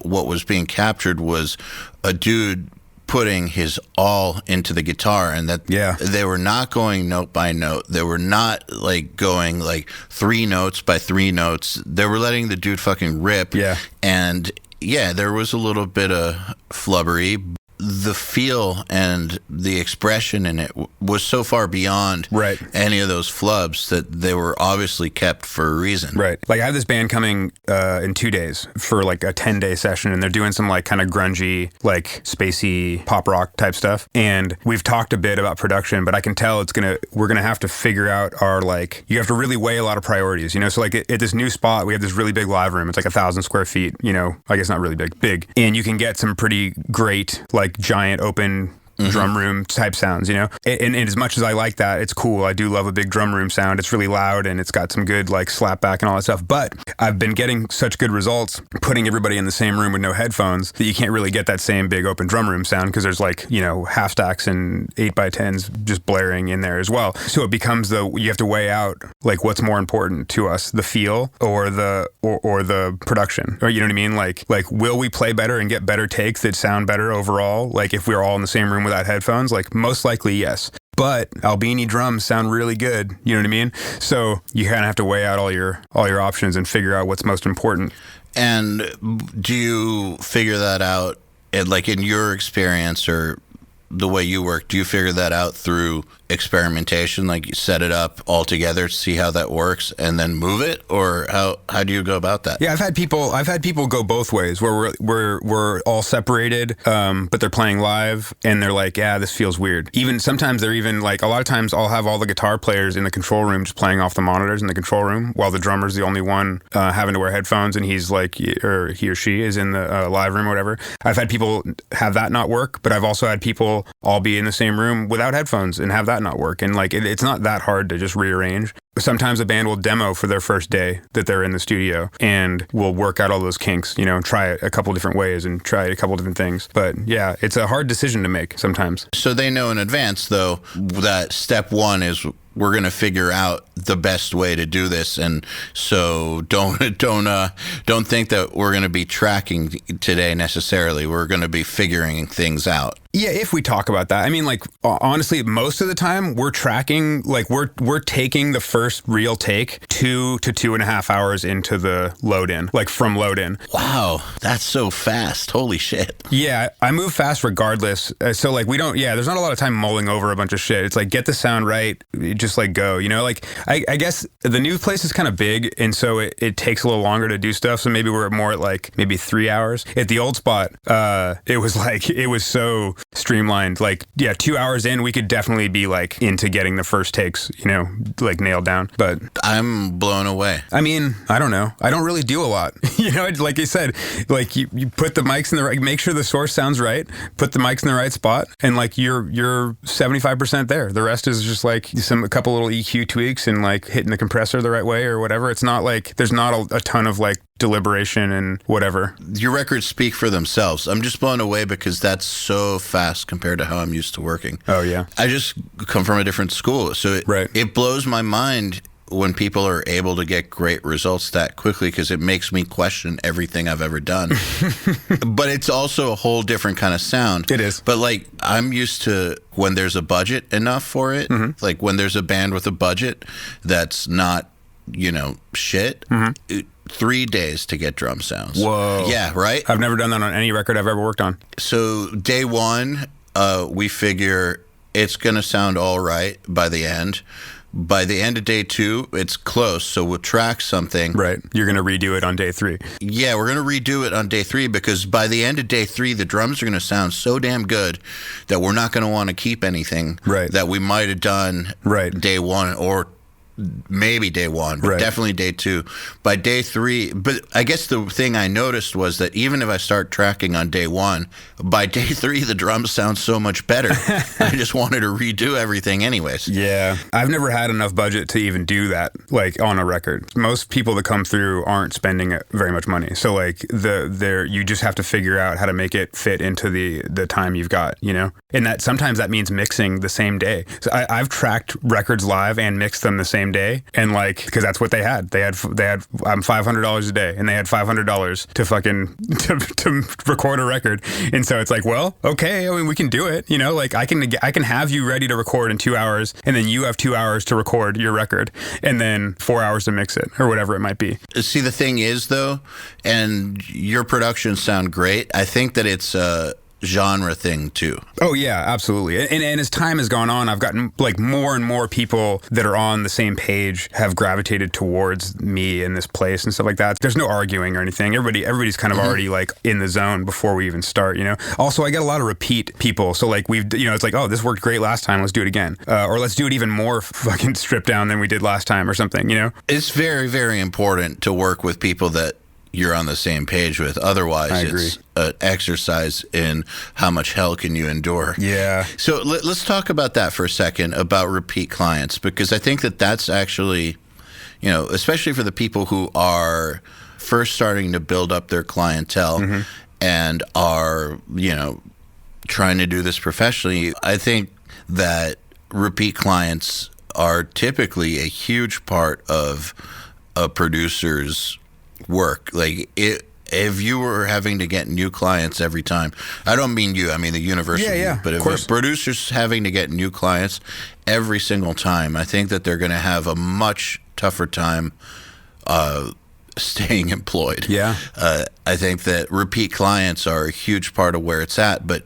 what was being captured was a dude putting his all into the guitar, and that they were not going note by note. They were not like going like 3 notes by 3 notes. They were letting the dude fucking rip. And there was a little bit of flubbery. The feel and the expression in it was so far beyond any of those flubs that they were obviously kept for a reason. Like, I have this band coming in 2 days for like a 10-day session, and they're doing some like kind of grungy, like spacey pop rock type stuff. And we've talked a bit about production, but I can tell we're gonna have to figure out our, like, you have to really weigh a lot of priorities, you know? So like at this new spot, we have this really big live room. It's like 1,000 square feet, you know, I guess not really big. And you can get some pretty great, like, giant open drum room type sounds, you know? And as much as I like that, it's cool. I do love a big drum room sound. It's really loud, and it's got some good like slap back and all that stuff. But I've been getting such good results putting everybody in the same room with no headphones that you can't really get that same big open drum room sound, because there's like, you know, half stacks and 8x10s just blaring in there as well. So it becomes you have to weigh out like what's more important to us, the feel or the production, or you know what I mean? Like will we play better and get better takes that sound better overall? Like if we're all in the same room without headphones, like most likely yes. But Albini drums sound really good, you know what I mean? So you kind of have to weigh out all your options and figure out what's most important. And do you figure that out, like in your experience or the way you work, do you figure that out through experimentation? Like you set it up all together to see how that works and then move it, or how do you go about that? Yeah, I've had people go both ways, where we're all separated, but they're playing live and they're like, yeah, this feels weird. Even sometimes they're even like, a lot of times I'll have all the guitar players in the control room just playing off the monitors in the control room, while the drummer's the only one having to wear headphones, and he's like, or he or she is in the live room or whatever. I've had people have that not work, but I've also had people all be in the same room without headphones and have that not work. And like it's not that hard to just rearrange. Sometimes a band will demo for their first day that they're in the studio, and we'll work out all those kinks, you know, try it a couple different ways and try a couple different things. But yeah, it's a hard decision to make sometimes. So they know in advance, though, that step one is we're going to figure out the best way to do this. And so don't think that we're going to be tracking today necessarily. We're going to be figuring things out. Yeah, if we talk about that. I mean, like, honestly, most of the time we're tracking, like, we're taking the first real take 2 to 2.5 hours into the load in, like from load in. Wow, that's so fast. Holy shit. Yeah, I move fast regardless. So like there's not a lot of time mulling over a bunch of shit. It's like, get the sound right, just like go, you know, like I guess the new place is kind of big, and so it takes a little longer to do stuff. So maybe we're more at like maybe 3 hours. At the old spot, it was so streamlined. Like, yeah, 2 hours in, we could definitely be like into getting the first takes, you know, like nailed down. But I'm blown away. I mean, I don't know. I don't really do a lot. You know, like I said, like you put the mics in the right, make sure the source sounds right, put the mics in the right spot, and like you're 75% there. The rest is just like a couple little EQ tweaks and like hitting the compressor the right way or whatever. It's not like there's not a ton of like deliberation and whatever. Your records speak for themselves. I'm just blown away because that's so fast compared to how I'm used to working. Oh, yeah. I just come from a different school. So it blows my mind when people are able to get great results that quickly, because it makes me question everything I've ever done. But it's also a whole different kind of sound. It is. But like, I'm used to when there's a budget enough for it, like when there's a band with a budget that's not, shit, 3 days to get drum sounds. Whoa. Yeah, right? I've never done that on any record I've ever worked on. So day one, we figure it's going to sound all right by the end. By the end of day two, it's close, so we'll track something. Right. You're going to redo it on day 3. Yeah, we're going to redo it on day 3 because by the end of day 3, the drums are going to sound so damn good that we're not going to want to keep anything that we might have done day 1 or maybe day 1, but definitely day 2. By day 3, but I guess the thing I noticed was that even if I start tracking on day 1, by day 3 the drums sound so much better. I just wanted to redo everything anyways. Yeah. I've never had enough budget to even do that, like on a record. Most people that come through aren't spending very much money. So like you just have to figure out how to make it fit into the time you've got, And that sometimes that means mixing the same day. So I've tracked records live and mixed them the same day, and like, because that's what they had $500 a day, and they had $500 to fucking to record a record. And so it's like, well, okay, I mean, we can do it, like I can have you ready to record in 2 hours, and then you have 2 hours to record your record, and then 4 hours to mix it, or whatever it might be. See, the thing is though, and your productions sound great, I think that it's genre thing too. Oh yeah, absolutely. And as time has gone on, I've gotten like more and more people that are on the same page have gravitated towards me in this place and stuff like that. There's no arguing or anything. Everybody's kind of already like in the zone before we even start, Also, I get a lot of repeat people. So like it's like, oh, this worked great last time, let's do it again. Or let's do it even more fucking stripped down than we did last time or something, It's very, very important to work with people that you're on the same page with. Otherwise, it's an exercise in how much hell can you endure. Yeah. So let's talk about that for a second, about repeat clients, because I think that that's actually, especially for the people who are first starting to build up their clientele and are, trying to do this professionally. I think that repeat clients are typically a huge part of a producer's work. Like if you were having to get new clients every time, I don't mean you, I mean the universal you, but if a producer's having to get new clients every single time, I think that they're going to have a much tougher time staying employed. Yeah. I think that repeat clients are a huge part of where it's at. But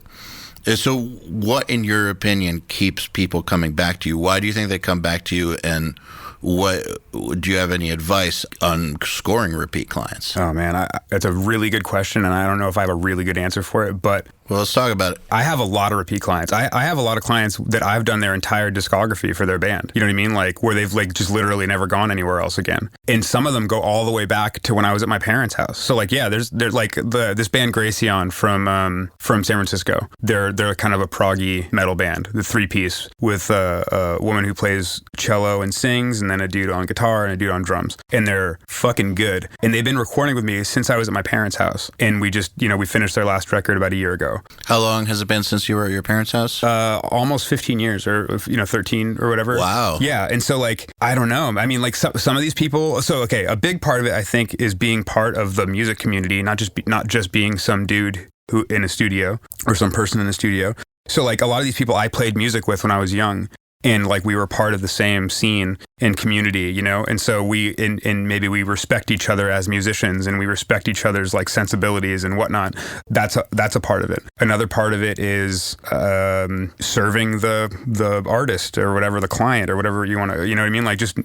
so what, in your opinion, keeps people coming back to you? Why do you think they come back to you, and what do you have any advice on scoring repeat clients? Oh man, that's a really good question, and I don't know if I have a really good answer for it, but well, let's talk about it. I have a lot of repeat clients. I have a lot of clients that I've done their entire discography for their band. You know what I mean? Like where they've like just literally never gone anywhere else again. And some of them go all the way back to when I was at my parents' house. So like, yeah, there's like this band Gracian from San Francisco. They're kind of a proggy metal band, the 3-piece with a woman who plays cello and sings, and then a dude on guitar and a dude on drums. And they're fucking good. And they've been recording with me since I was at my parents' house. And we just, we finished their last record about a year ago. How long has it been since you were at your parents' house? Almost 15 years, or 13 or whatever. Wow. Yeah, and so like, I don't know. I mean, like some of these people. So okay, a big part of it, I think, is being part of the music community, not just being some dude who in a studio or some person in the studio. So like a lot of these people I played music with when I was young. And like we were part of the same scene and community, and so and maybe we respect each other as musicians, and we respect each other's like sensibilities and whatnot. That's a part of it. Another part of it is serving the artist or whatever, the client or whatever you want to, you know what I mean? Like just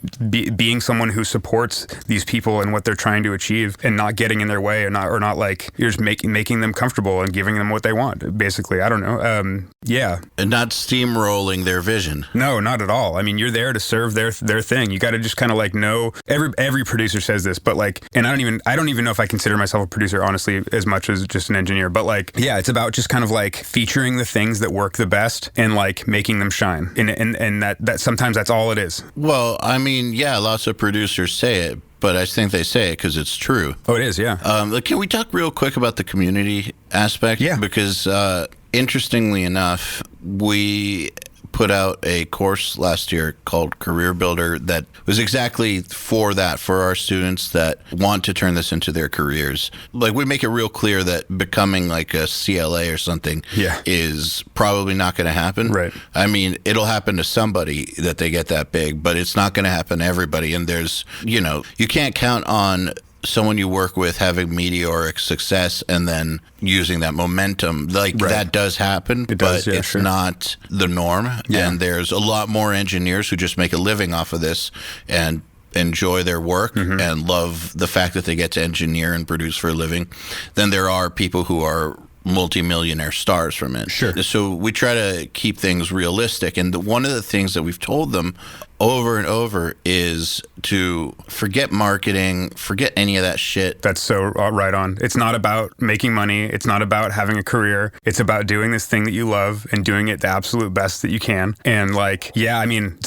being someone who supports these people and what they're trying to achieve, and not getting in their way, or not like you're just making them comfortable and giving them what they want. Basically, I don't know. Yeah, and not steamrolling their vision. No, No, not at all. I mean, you're there to serve their thing. You got to just kind of like know. Every producer says this, but like, and I don't even know if I consider myself a producer, honestly, as much as just an engineer. But like, yeah, it's about just kind of like featuring the things that work the best and like making them shine. And that sometimes that's all it is. Well, I mean, yeah, lots of producers say it, but I think they say it because it's true. Oh, it is, yeah. Can we talk real quick about the community aspect? Yeah. Because interestingly enough, we put out a course last year called Career Builder that was exactly for that, for our students that want to turn this into their careers. Like, we make it real clear that becoming like a CLA or something is probably not going to happen. Right. I mean, it'll happen to somebody that they get that big, but it's not going to happen to everybody. And there's, you know, you can't count on someone you work with having meteoric success and then using that momentum. Like, that does happen, but it's not the norm. Yeah. And there's a lot more engineers who just make a living off of this and enjoy their work and love the fact that they get to engineer and produce for a living than there are people who are multimillionaire stars from it. Sure. So we try to keep things realistic. And one of the things that we've told them over and over is to forget marketing, forget any of that shit. That's so right on. It's not about making money. It's not about having a career. It's about doing this thing that you love and doing it the absolute best that you can. And like, yeah, I mean,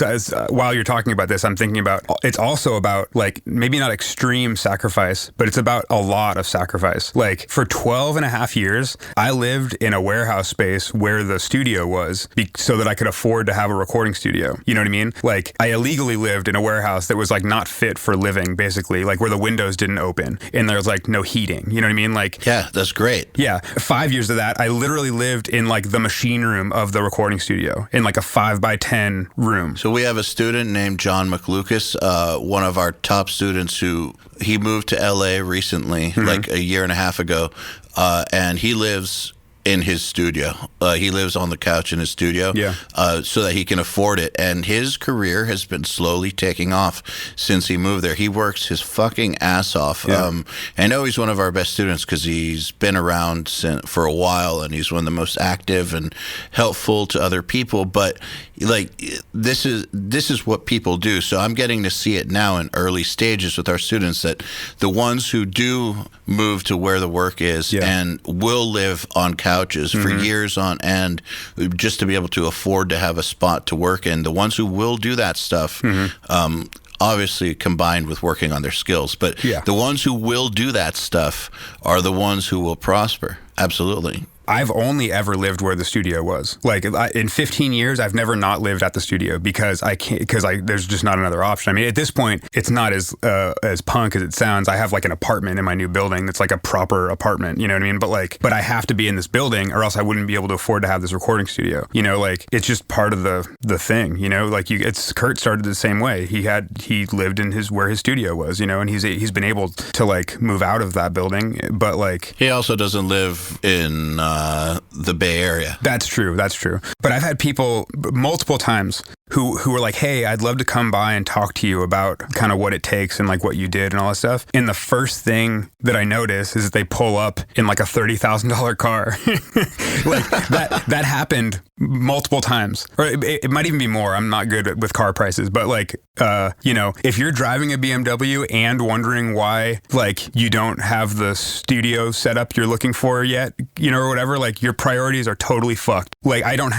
while you're talking about this, I'm thinking about, it's also about like, maybe not extreme sacrifice, but it's about a lot of sacrifice. Like, for 12 and a half years, I lived in a warehouse space where the studio was so that I could afford to have a recording studio. You know what I mean? Like, I illegally lived in a warehouse that was like not fit for living, basically, like where the windows didn't open and there was like no heating. You know what I mean? Like, yeah, that's great. Yeah. 5 years of that, I literally lived in like the machine room of the recording studio in like a 5x10 room. So we have a student named John McLucas, one of our top students who he moved to LA recently, like a year and a half ago, and he lives in his studio. He lives on the couch in his studio so that he can afford it. And his career has been slowly taking off since he moved there. He works his fucking ass off. I know he's one of our best students because he's been around for a while and he's one of the most active and helpful to other people. But like, this is what people do. So I'm getting to see it now in early stages with our students, that the ones who do move to where the work is and will live on couches for years on end just to be able to afford to have a spot to work in, the ones who will do that stuff, obviously combined with working on their skills, but the ones who will do that stuff are the ones who will prosper. Absolutely. I've only ever lived where the studio was. Like, in 15 years, I've never not lived at the studio because I can't, there's just not another option. I mean, at this point, it's not as punk as it sounds. I have like an apartment in my new building that's like a proper apartment, you know what I mean? But I have to be in this building or else I wouldn't be able to afford to have this recording studio. You know, like, it's just part of the thing, you know? Like, Kurt started the same way. He lived in where his studio was, you know, and he's been able to like move out of that building, but like, he also doesn't live in the Bay Area. That's true. But I've had people multiple times who were like, hey, I'd love to come by and talk to you about kind of what it takes and like what you did and all that stuff. And the first thing that I notice is that they pull up in like a $30,000 car. Like, that happened multiple times. Or it might even be more. I'm not good with car prices, but like, you know, if you're driving a BMW and wondering why like you don't have the studio setup you're looking for yet, you know, or whatever, like, your priorities are totally fucked. Like, I don't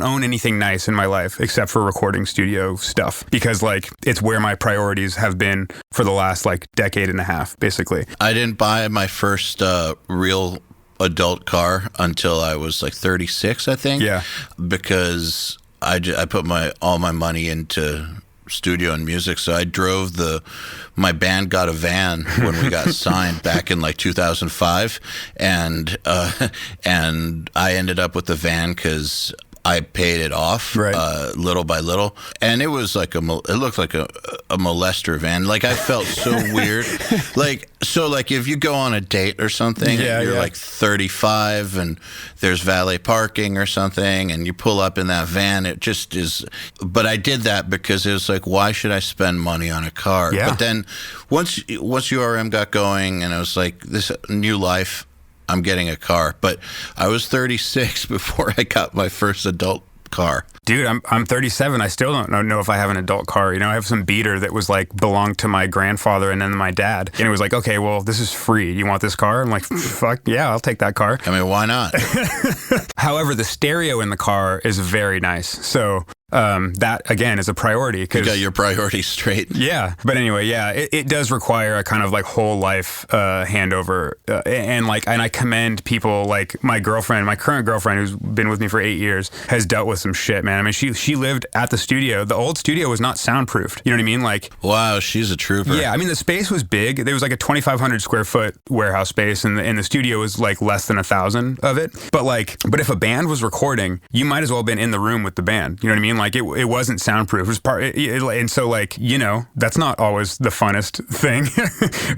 own anything nice in my life except for recording studio stuff because like it's where my priorities have been for the last like decade and a half, basically. I didn't buy my first real adult car until I was like 36, I think. Yeah. Because I put all my money into studio and music. So I drove my band got a van when we got signed back in like 2005. And I ended up with the van because I paid it off little by little, and it was like it looked like a molester van. Like, I felt so weird. Like, so like if you go on a date or something, you're like 35 and there's valet parking or something, and you pull up in that van, it just is. But I did that because it was like, why should I spend money on a car? But then once URM got going, and it was like this new life, I'm getting a car. But I was 36 before I got my first adult car? Dude, I'm 37. I still don't know if I have an adult car. I have some beater that was like belonged to my grandfather and then my dad. And it was like, okay, well, this is free. You want this car? I'm like, fuck yeah, I'll take that car. I mean, why not? However, the stereo in the car is very nice. So that again is a priority. You got your priorities straight. Yeah. But anyway, yeah, it does require a kind of like whole life handover. And I commend people like my current girlfriend who's been with me for 8 years has dealt with some shit, man. I mean, she lived at the studio. The old studio was not soundproofed. You know what I mean? Like, wow, she's a trooper. Yeah. I mean, the space was big. There was like a 2,500 square foot warehouse space and the studio was like less than 1,000 of it. But if a band was recording, you might as well have been in the room with the band. You know what I mean? Like it wasn't soundproof. It was and so like, that's not always the funnest thing.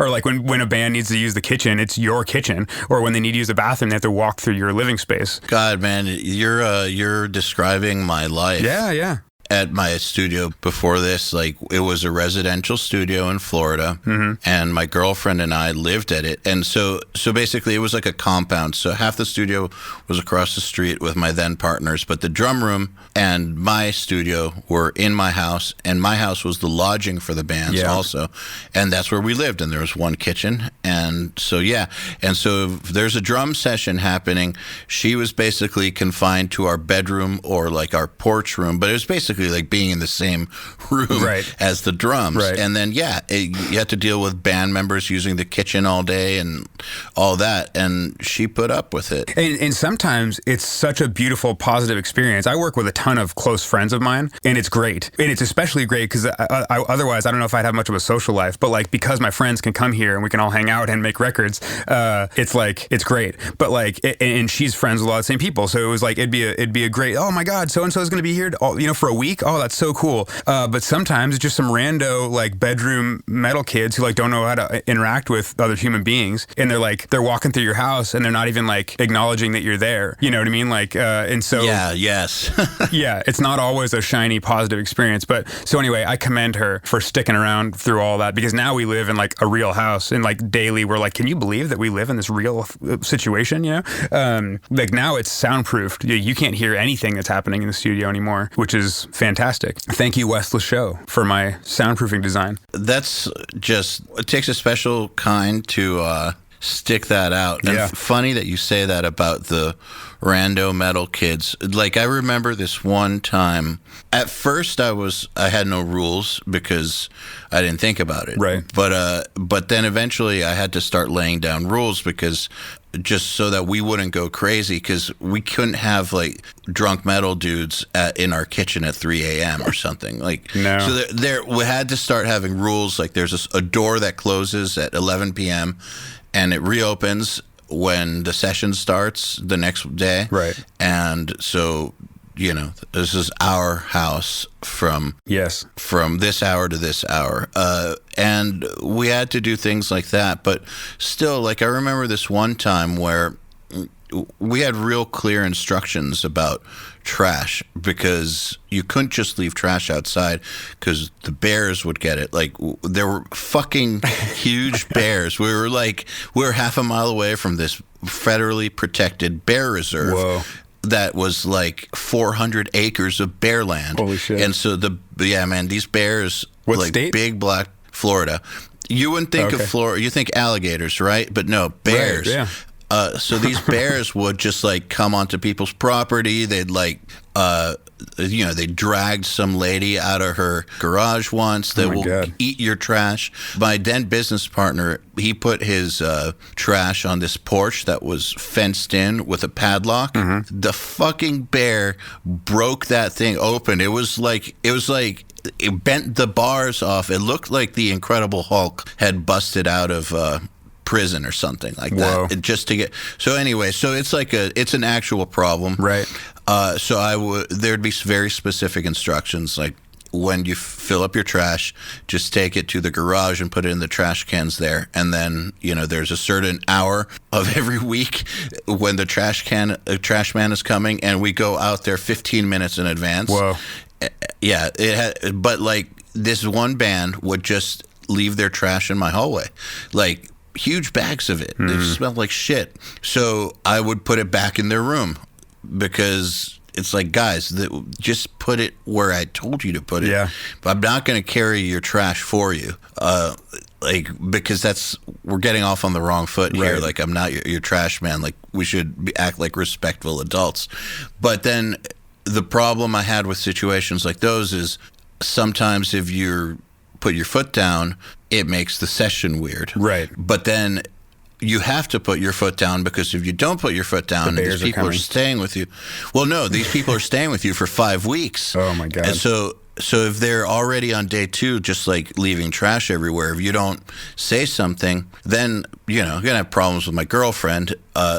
Or like when a band needs to use the kitchen, it's your kitchen. Or when they need to use the bathroom, they have to walk through your living space. God, man, you're describing my life. Yeah. At my studio before this, like it was a residential studio in Florida, and my girlfriend and I lived at it. And so basically it was like a compound. So half the studio was across the street with my then partners, but the drum room and my studio were in my house, and my house was the lodging for the bands also. And that's where we lived, and there was one kitchen. And so, and so if there's a drum session happening, she was basically confined to our bedroom or like our porch room, but it was basically like being in the same room as the drums. Right. And then, you had to deal with band members using the kitchen all day and all that. And she put up with it. And sometimes it's such a beautiful, positive experience. I work with a ton of close friends of mine, and it's great. And it's especially great because otherwise, I don't know if I'd have much of a social life. But like, because my friends can come here and we can all hang out and make records, it's great. But like, and she's friends with a lot of the same people. So it was like, it'd be a great, oh my God, so-and-so is going to be here, for a week. Oh, that's so cool. But sometimes it's just some rando like bedroom metal kids who like don't know how to interact with other human beings, and they're walking through your house and they're not even like acknowledging that you're there. You know what I mean? Like, and so it's not always a shiny positive experience. But so anyway, I commend her for sticking around through all that, because now we live in like a real house, and like daily we're like, can you believe that we live in this real situation? Like now it's soundproofed. You can't hear anything that's happening in the studio anymore, which is fantastic. Thank you, West Show, for my soundproofing design. That's just, it takes a special kind to stick that out. And funny that you say that about the rando metal kids. Like, I remember this one time, at first I had no rules because I didn't think about it. Right. But then eventually I had to start laying down rules, because just so that we wouldn't go crazy, because we couldn't have like drunk metal dudes in our kitchen at 3 a.m. or something. Like, no. So we had to start having rules. Like, there's a door that closes at 11 p.m. and it reopens when the session starts the next day. Right. And so, this is our house from this hour to this hour. And we had to do things like that. But still, like, I remember this one time where we had real clear instructions about trash, because you couldn't just leave trash outside because the bears would get it. Like, there were fucking huge bears. We were half a mile away from this federally protected bear reserve. Whoa. That was like 400 acres of bear land. Holy shit. And so these bears, what like state? Big black Florida. You wouldn't think of Florida, you think alligators, right? But no, bears. Right, yeah. So these bears would just like come onto people's property. They'd like, they dragged some lady out of her garage once. They will eat your trash. My then business partner, he put his trash on this porch that was fenced in with a padlock. Mm-hmm. The fucking bear broke that thing open. It was like it bent the bars off. It looked like the Incredible Hulk had busted out of prison or something like that. So it's like it's an actual problem, right? So there'd be very specific instructions, like, when you fill up your trash, just take it to the garage and put it in the trash cans there. And then, there's a certain hour of every week when the trash man is coming, and we go out there 15 minutes in advance. Whoa. Yeah, but like, this one band would just leave their trash in my hallway, like huge bags of it. They smelled like shit. So I would put it back in their room, because it's like, guys, just put it where I told you to put it. Yeah. But I'm not going to carry your trash for you. Because we're getting off on the wrong foot here. Right. Like, I'm not your trash man. Like, we should act like respectful adults. But then the problem I had with situations like those is sometimes if you put your foot down, it makes the session weird. Right. But then you have to put your foot down, because if you don't put your foot down, these people are staying with you. Well, no, these people are staying with you for 5 weeks. Oh my God. And so if they're already on day 2, just like leaving trash everywhere, if you don't say something, then, you're going to have problems with my girlfriend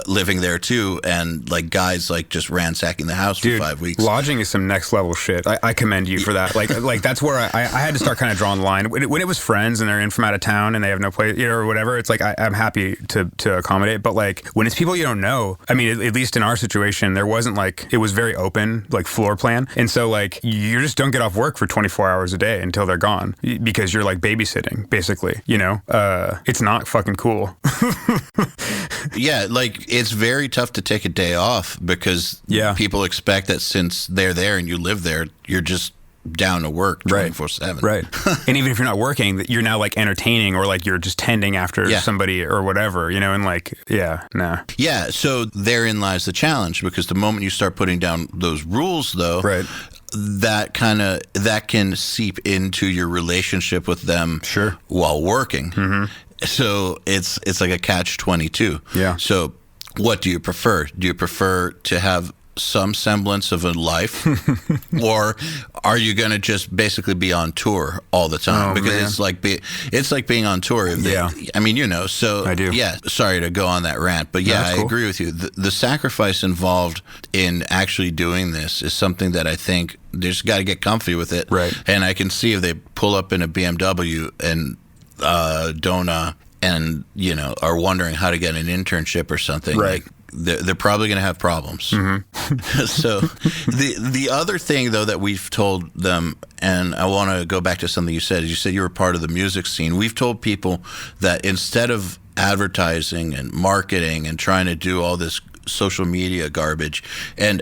living there too, and like guys like just ransacking the house for 5 weeks. Lodging is some next level shit. I commend you for that. Like that's where I had to start kind of drawing the line. When it was friends and they're in from out of town and they have no place, or whatever, it's like I'm happy to accommodate. But like when it's people you don't know, I mean, at least in our situation, there wasn't like, it was very open, like floor plan. And so like you just don't get off work for 24 hours a day until they're gone, because you're like babysitting, basically, it's not fucking cool. Yeah, like it's very tough to take a day off, because people expect that since they're there and you live there, you're just down to work 24/7. Right. And even if you're not working, you're now like entertaining, or like you're just tending after somebody or whatever, and like, Yeah, so therein lies the challenge, because the moment you start putting down those rules, though, that can seep into your relationship with them while working. Mm-hmm. So it's like a catch-22. Yeah. So what do you prefer? Do you prefer to have some semblance of a life, or are you going to just basically be on tour all the time? Oh, because man. it's like being on tour. I mean, so I do. Yeah, sorry to go on that rant, but No, I cool. agree with you. The sacrifice involved in actually doing this is something that I think they just got to get comfy with it. Right. And I can see if they pull up in a BMW and and are wondering how to get an internship or something, right, like they're probably going to have problems. Mm-hmm. So the other thing, though, that we've told them, and I want to go back to something you said, is you said you were part of the music scene. We've told people that instead of advertising and marketing and trying to do all this social media garbage, and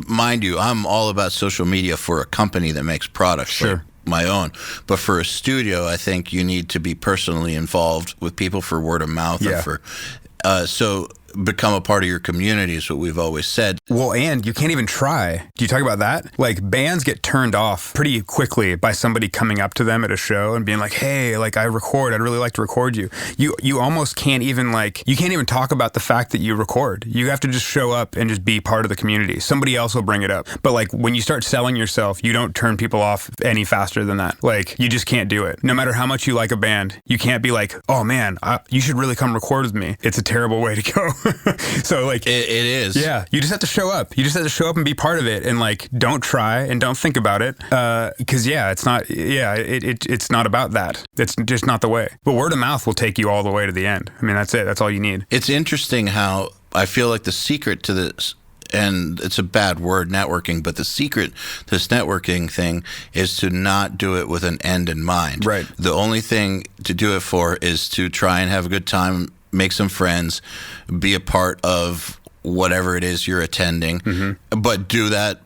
mind you, I'm all about social media for a company that makes products. Sure. Like my own, but for a studio, I think you need to be personally involved with people for word of mouth. Yeah. And for so become a part of your community is what we've always said. Well, and you can't even try. Do you talk about that? Like, bands get turned off pretty quickly by somebody coming up to them at a show and being like, hey, like, I record, I'd really like to record you. You almost can't even talk about the fact that you record. You have to just show up and just be part of the community. Somebody else will bring it up. But like, when you start selling yourself, you don't turn people off any faster than that. Like, you just can't do it. No matter how much you like a band, you can't be like, oh man, you should really come record with me. It's a terrible way to go. So like it is. Yeah, you just have to show up. You just have to show up and be part of it, and like don't try and don't think about it, because it's not. Yeah, it's not about that. It's just not the way. But word of mouth will take you all the way to the end. I mean, that's it. That's all you need. It's interesting how I feel like the secret to this, and it's a bad word, networking, but the secret to this networking thing is to not do it with an end in mind. Right. The only thing to do it for is to try and have a good time, make some friends, be a part of whatever it is you're attending, mm-hmm. but do that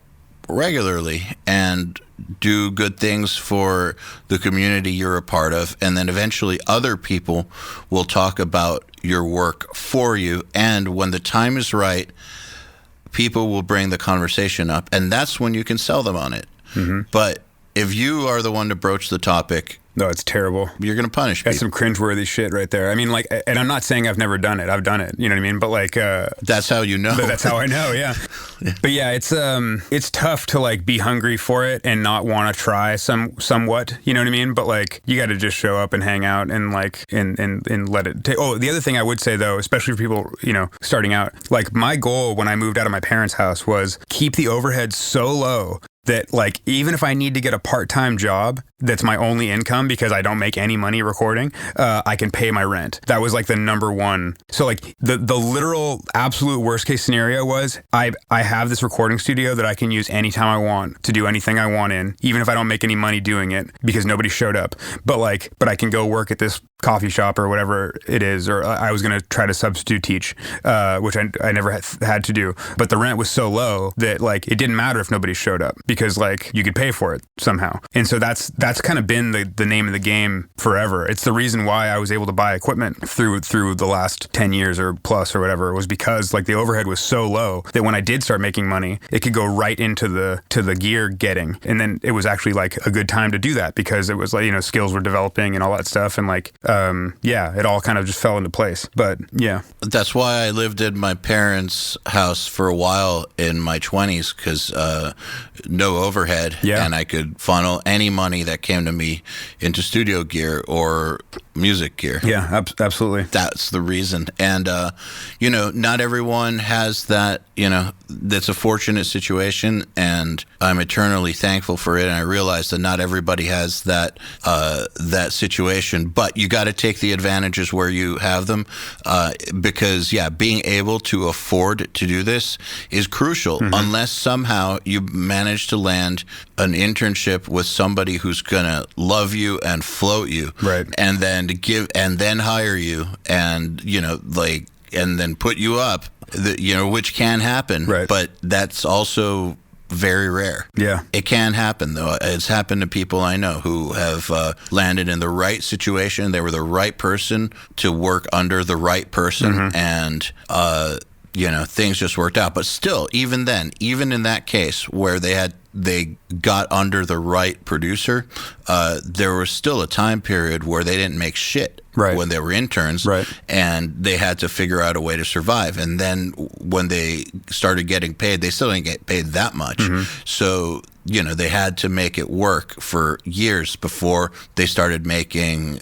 regularly and do good things for the community you're a part of. And then eventually other people will talk about your work for you. And when the time is right, people will bring the conversation up, and that's when you can sell them on it. Mm-hmm. But if you are the one to broach the topic, no, it's terrible. You're going to punish people. That's some cringeworthy shit right there. I mean, like, and I'm not saying I've never done it. I've done it. You know what I mean? But like, that's how you know. But that's how I know. Yeah. But yeah, it's tough to like be hungry for it and not want to try somewhat. You know what I mean? But like, you got to just show up and hang out and like and let it take. Oh, the other thing I would say though, especially for people starting out, like my goal when I moved out of my parents' house was keep the overhead so low that like even if I need to get a part-time job that's my only income because I don't make any money recording, I can pay my rent. That was like the number one. So like the literal absolute worst case scenario was I have this recording studio that I can use anytime I want to do anything I want in, even if I don't make any money doing it because nobody showed up. But I can go work at this coffee shop or whatever it is, or I was going to try to substitute teach, which I never had to do. But the rent was so low that like it didn't matter if nobody showed up because like you could pay for it somehow. And so that's kind of been the name of the game forever. It's the reason why I was able to buy equipment through the last 10 years or plus or whatever, was because like the overhead was so low that when I did start making money, it could go right into the gear getting. And then it was actually like a good time to do that because it was like, skills were developing and all that stuff. And like, it all kind of just fell into place. But yeah. That's why I lived in my parents' house for a while in my 20s, because no overhead. Yeah. And I could funnel any money that came to me into studio gear or music gear. Yeah, absolutely. That's the reason. And, not everyone has that, that's a fortunate situation, and I'm eternally thankful for it. And I realize that not everybody has that situation, but you got to take the advantages where you have them, because being able to afford to do this is crucial. Mm-hmm. Unless somehow you manage to land an internship with somebody who's gonna love you and float you, right, and then hire you, and and then put you up, which can happen, right, but that's also very rare. Yeah. It can happen, though. It's happened to people I know who have landed in the right situation. They were the right person to work under the right person, mm-hmm, and things just worked out. But still, even then, even in that case where they got under the right producer, there was still a time period where they didn't make shit, right, when they were interns, right, and they had to figure out a way to survive. And then when they started getting paid, they still didn't get paid that much. Mm-hmm. So, they had to make it work for years before they started making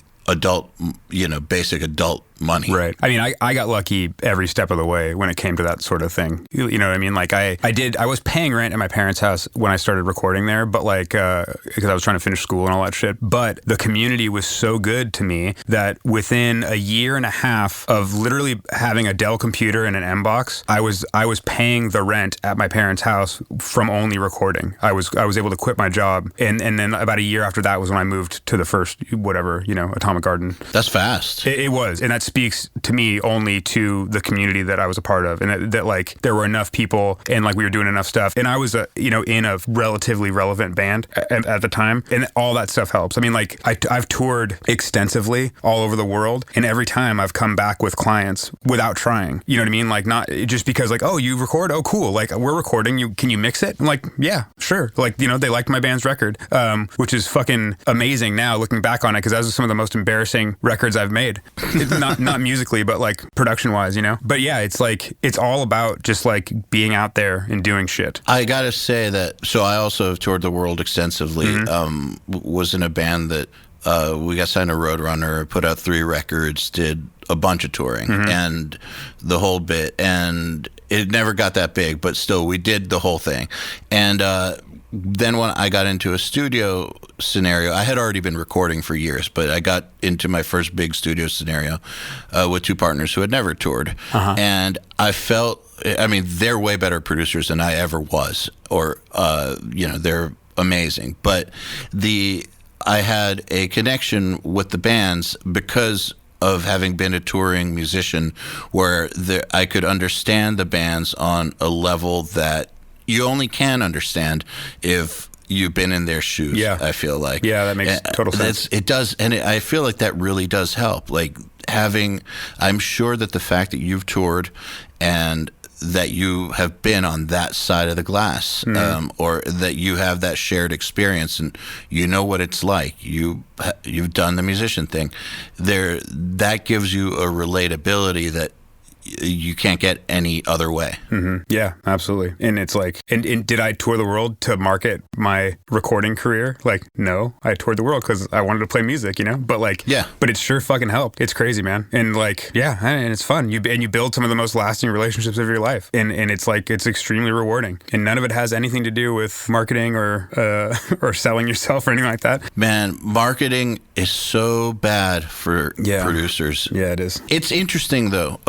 basic adult money. Right. I mean, I got lucky every step of the way when it came to that sort of thing. You know what I mean? Like I was paying rent at my parents' house when I started recording there, but like, because I was trying to finish school and all that shit. But the community was so good to me that within a year and a half of literally having a Dell computer and an M-Box, I was paying the rent at my parents' house from only recording. I was able to quit my job. And then about a year after that was when I moved to the first, Atomic Garden. That's fast. It was. And that speaks to me only to the community that I was a part of, and that like there were enough people and like we were doing enough stuff, and I was in a relatively relevant band at the time, and all that stuff helps. I mean, like I've toured extensively all over the world, and every time I've come back with clients without trying. You know what I mean? Like not just because like, oh, you record, oh cool, like we're recording, can you mix it? I'm like, yeah, sure. Like they liked my band's record, which is fucking amazing now looking back on it, because that was some of the most embarrassing records I've made. Not musically, but like production wise, But yeah, it's like, it's all about just like being out there and doing shit. I gotta say that, so I also have toured the world extensively, mm-hmm, was in a band that we got signed to Roadrunner, put out 3 records, did a bunch of touring, mm-hmm, and the whole bit, and it never got that big, but still we did the whole thing. And then when I got into a studio scenario, I had already been recording for years, but I got into my first big studio scenario with 2 partners who had never toured. Uh-huh. And I felt, they're way better producers than I ever was, or, they're amazing. But I had a connection with the bands because of having been a touring musician, where I could understand the bands on a level that you only can understand if you've been in their shoes. Yeah. I feel like. Yeah, that makes total sense. It does, and I feel like that really does help. Like I'm sure that the fact that you've toured and that you have been on that side of the glass, mm-hmm, or that you have that shared experience and you know what it's like. You've done the musician thing. That gives you a relatability that you can't get any other way. Mm-hmm. Yeah, absolutely. And it's like, and did I tour the world to market my recording career? Like, no, I toured the world because I wanted to play music, But like, yeah, but it sure fucking helped. It's crazy, man. And like, yeah, and it's fun. You build some of the most lasting relationships of your life, and it's like, it's extremely rewarding. And none of it has anything to do with marketing or selling yourself or anything like that. Man, marketing is so bad for producers. Yeah, it is. It's interesting though.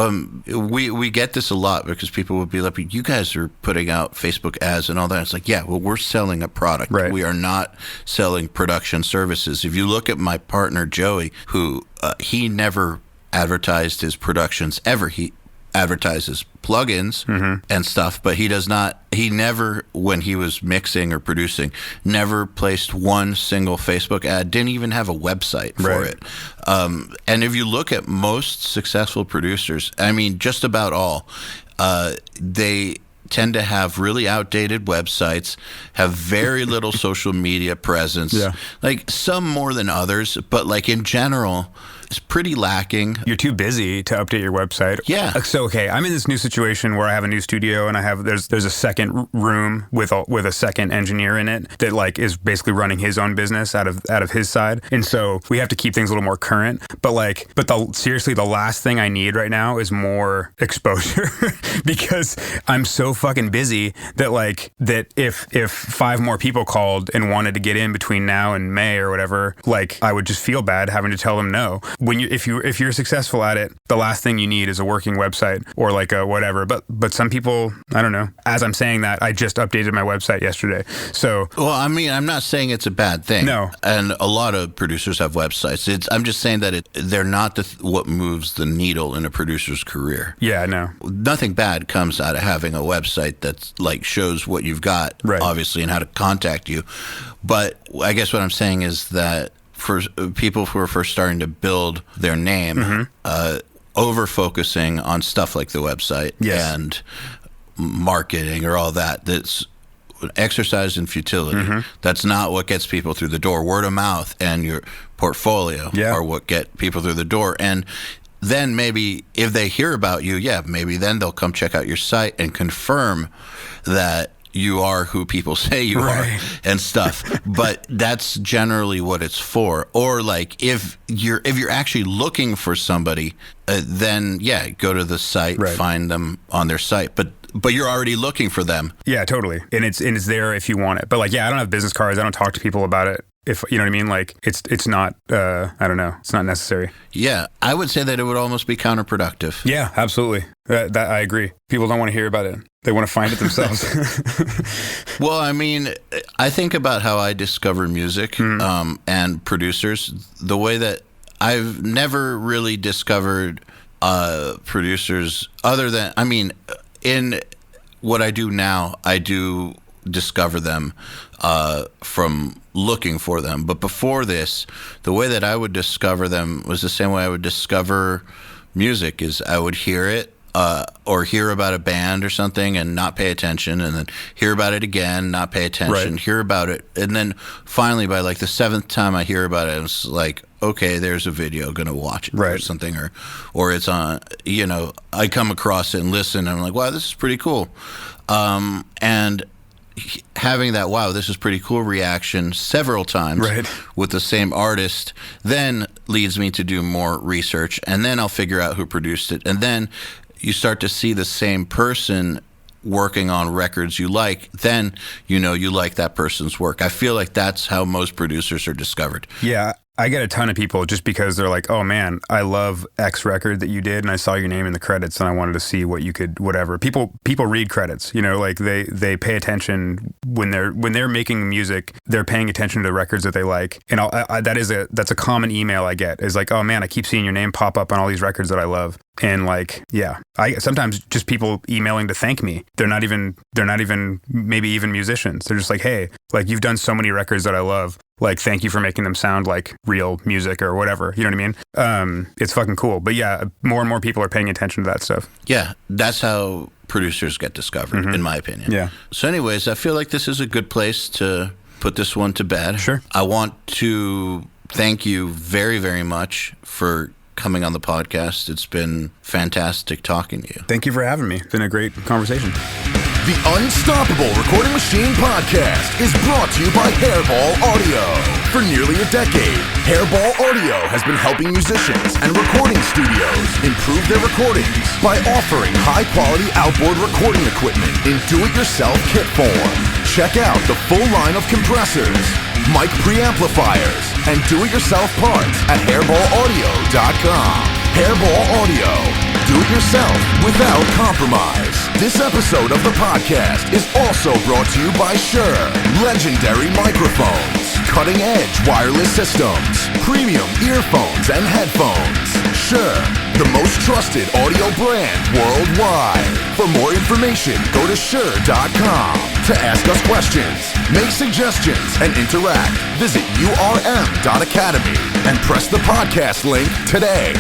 We get this a lot because people would be like, you guys are putting out Facebook ads and all that. It's like, yeah, well, we're selling a product. Right. We are not selling production services. If you look at my partner, Joey, who he never advertised his productions ever. He advertises plugins and stuff, but he never, when he was mixing or producing, never placed one single Facebook ad, didn't even have a website for it. And if you look at most successful producers, I mean, just about all, they tend to have really outdated websites, have very little social media presence, like some more than others, but like in general, it's pretty lacking. You're too busy to update your website. Yeah. So, okay, I'm in this new situation where I have a new studio and there's a second room with a second engineer in it that like is basically running his own business out of his side. And so we have to keep things a little more current. But seriously, the last thing I need right now is more exposure because I'm so fucking busy that if 5 more people called and wanted to get in between now and May or whatever, like I would just feel bad having to tell them no. If you're successful at it, the last thing you need is a working website or like a whatever. But some people, I don't know. As I'm saying that, I just updated my website yesterday. So, well, I mean, I'm not saying it's a bad thing. No, and a lot of producers have websites. I'm just saying that they're not what moves the needle in a producer's career. Yeah, no. Nothing bad comes out of having a website that's like shows what you've got, obviously, and how to contact you. But I guess what I'm saying is that for people who are first starting to build their name, over-focusing on stuff like the website and marketing or all that's an exercise in futility. That's not what gets people through the door. Word of mouth and your portfolio are what get people through the door. And then maybe if they hear about you, maybe then they'll come check out your site and confirm that you are who people say you are and stuff. But that's generally what it's for. Or like if you're actually looking for somebody, then go to the site, find them on their site. But you're already looking for them. Yeah, totally. And it's there if you want it. But like, I don't have business cards. I don't talk to people about it. If you know what I mean, like it's not, I don't know, it's not necessary. Yeah, I would say that it would almost be counterproductive. Yeah, absolutely. That I agree. People don't want to hear about it. They want to find it themselves. Well, I mean, I think about how I discover music and producers, the way that I've never really discovered producers other than, I mean, in what I do now, I do discover them from looking for them. But before this, the way that I would discover them was the same way I would discover music. Is I would hear it or hear about a band or something and not pay attention, and then hear about it again, not pay attention, hear about it, and then finally by like the 7th time I hear about it, it's like, okay, there's a video, gonna watch it or something, or it's on, I come across it and listen, and I'm like, wow, this is pretty cool. And having that, wow, this is pretty cool reaction several times with the same artist then leads me to do more research, and then I'll figure out who produced it, and then you start to see the same person working on records you like, then you like that person's work. I feel like that's how most producers are discovered. Yeah, I get a ton of people just because they're like, oh man, I love X record that you did and I saw your name in the credits and I wanted to see what you could, whatever. People read credits, like they pay attention when they're making music, they're paying attention to the records that they like. And that's a common email I get is like, oh man, I keep seeing your name pop up on all these records that I love. And like, I sometimes just people emailing to thank me. They're not even maybe even musicians. They're just like, hey, like you've done so many records that I love. Like, thank you for making them sound like real music or whatever. You know what I mean? It's fucking cool. But yeah, more and more people are paying attention to that stuff. Yeah, that's how producers get discovered, in my opinion. Yeah. So anyways, I feel like this is a good place to put this one to bed. Sure. I want to thank you very, very much for coming on the podcast. It's been fantastic talking to you. Thank you for having me. It's been a great conversation. The Unstoppable Recording Machine Podcast is brought to you by Hairball Audio. For nearly a decade, Hairball Audio has been helping musicians and recording studios improve their recordings by offering high-quality outboard recording equipment in do-it-yourself kit form. Check out the full line of compressors, mic preamplifiers, and do-it-yourself parts at hairballaudio.com. Hairball Audio. do it yourself without compromise. This episode of the podcast is also brought to you by Shure. Legendary microphones, cutting-edge wireless systems, premium earphones and headphones. Shure, the most trusted audio brand worldwide. For more information, go to Shure.com. To ask us questions, make suggestions, and interact, visit urm.academy and press the podcast link today.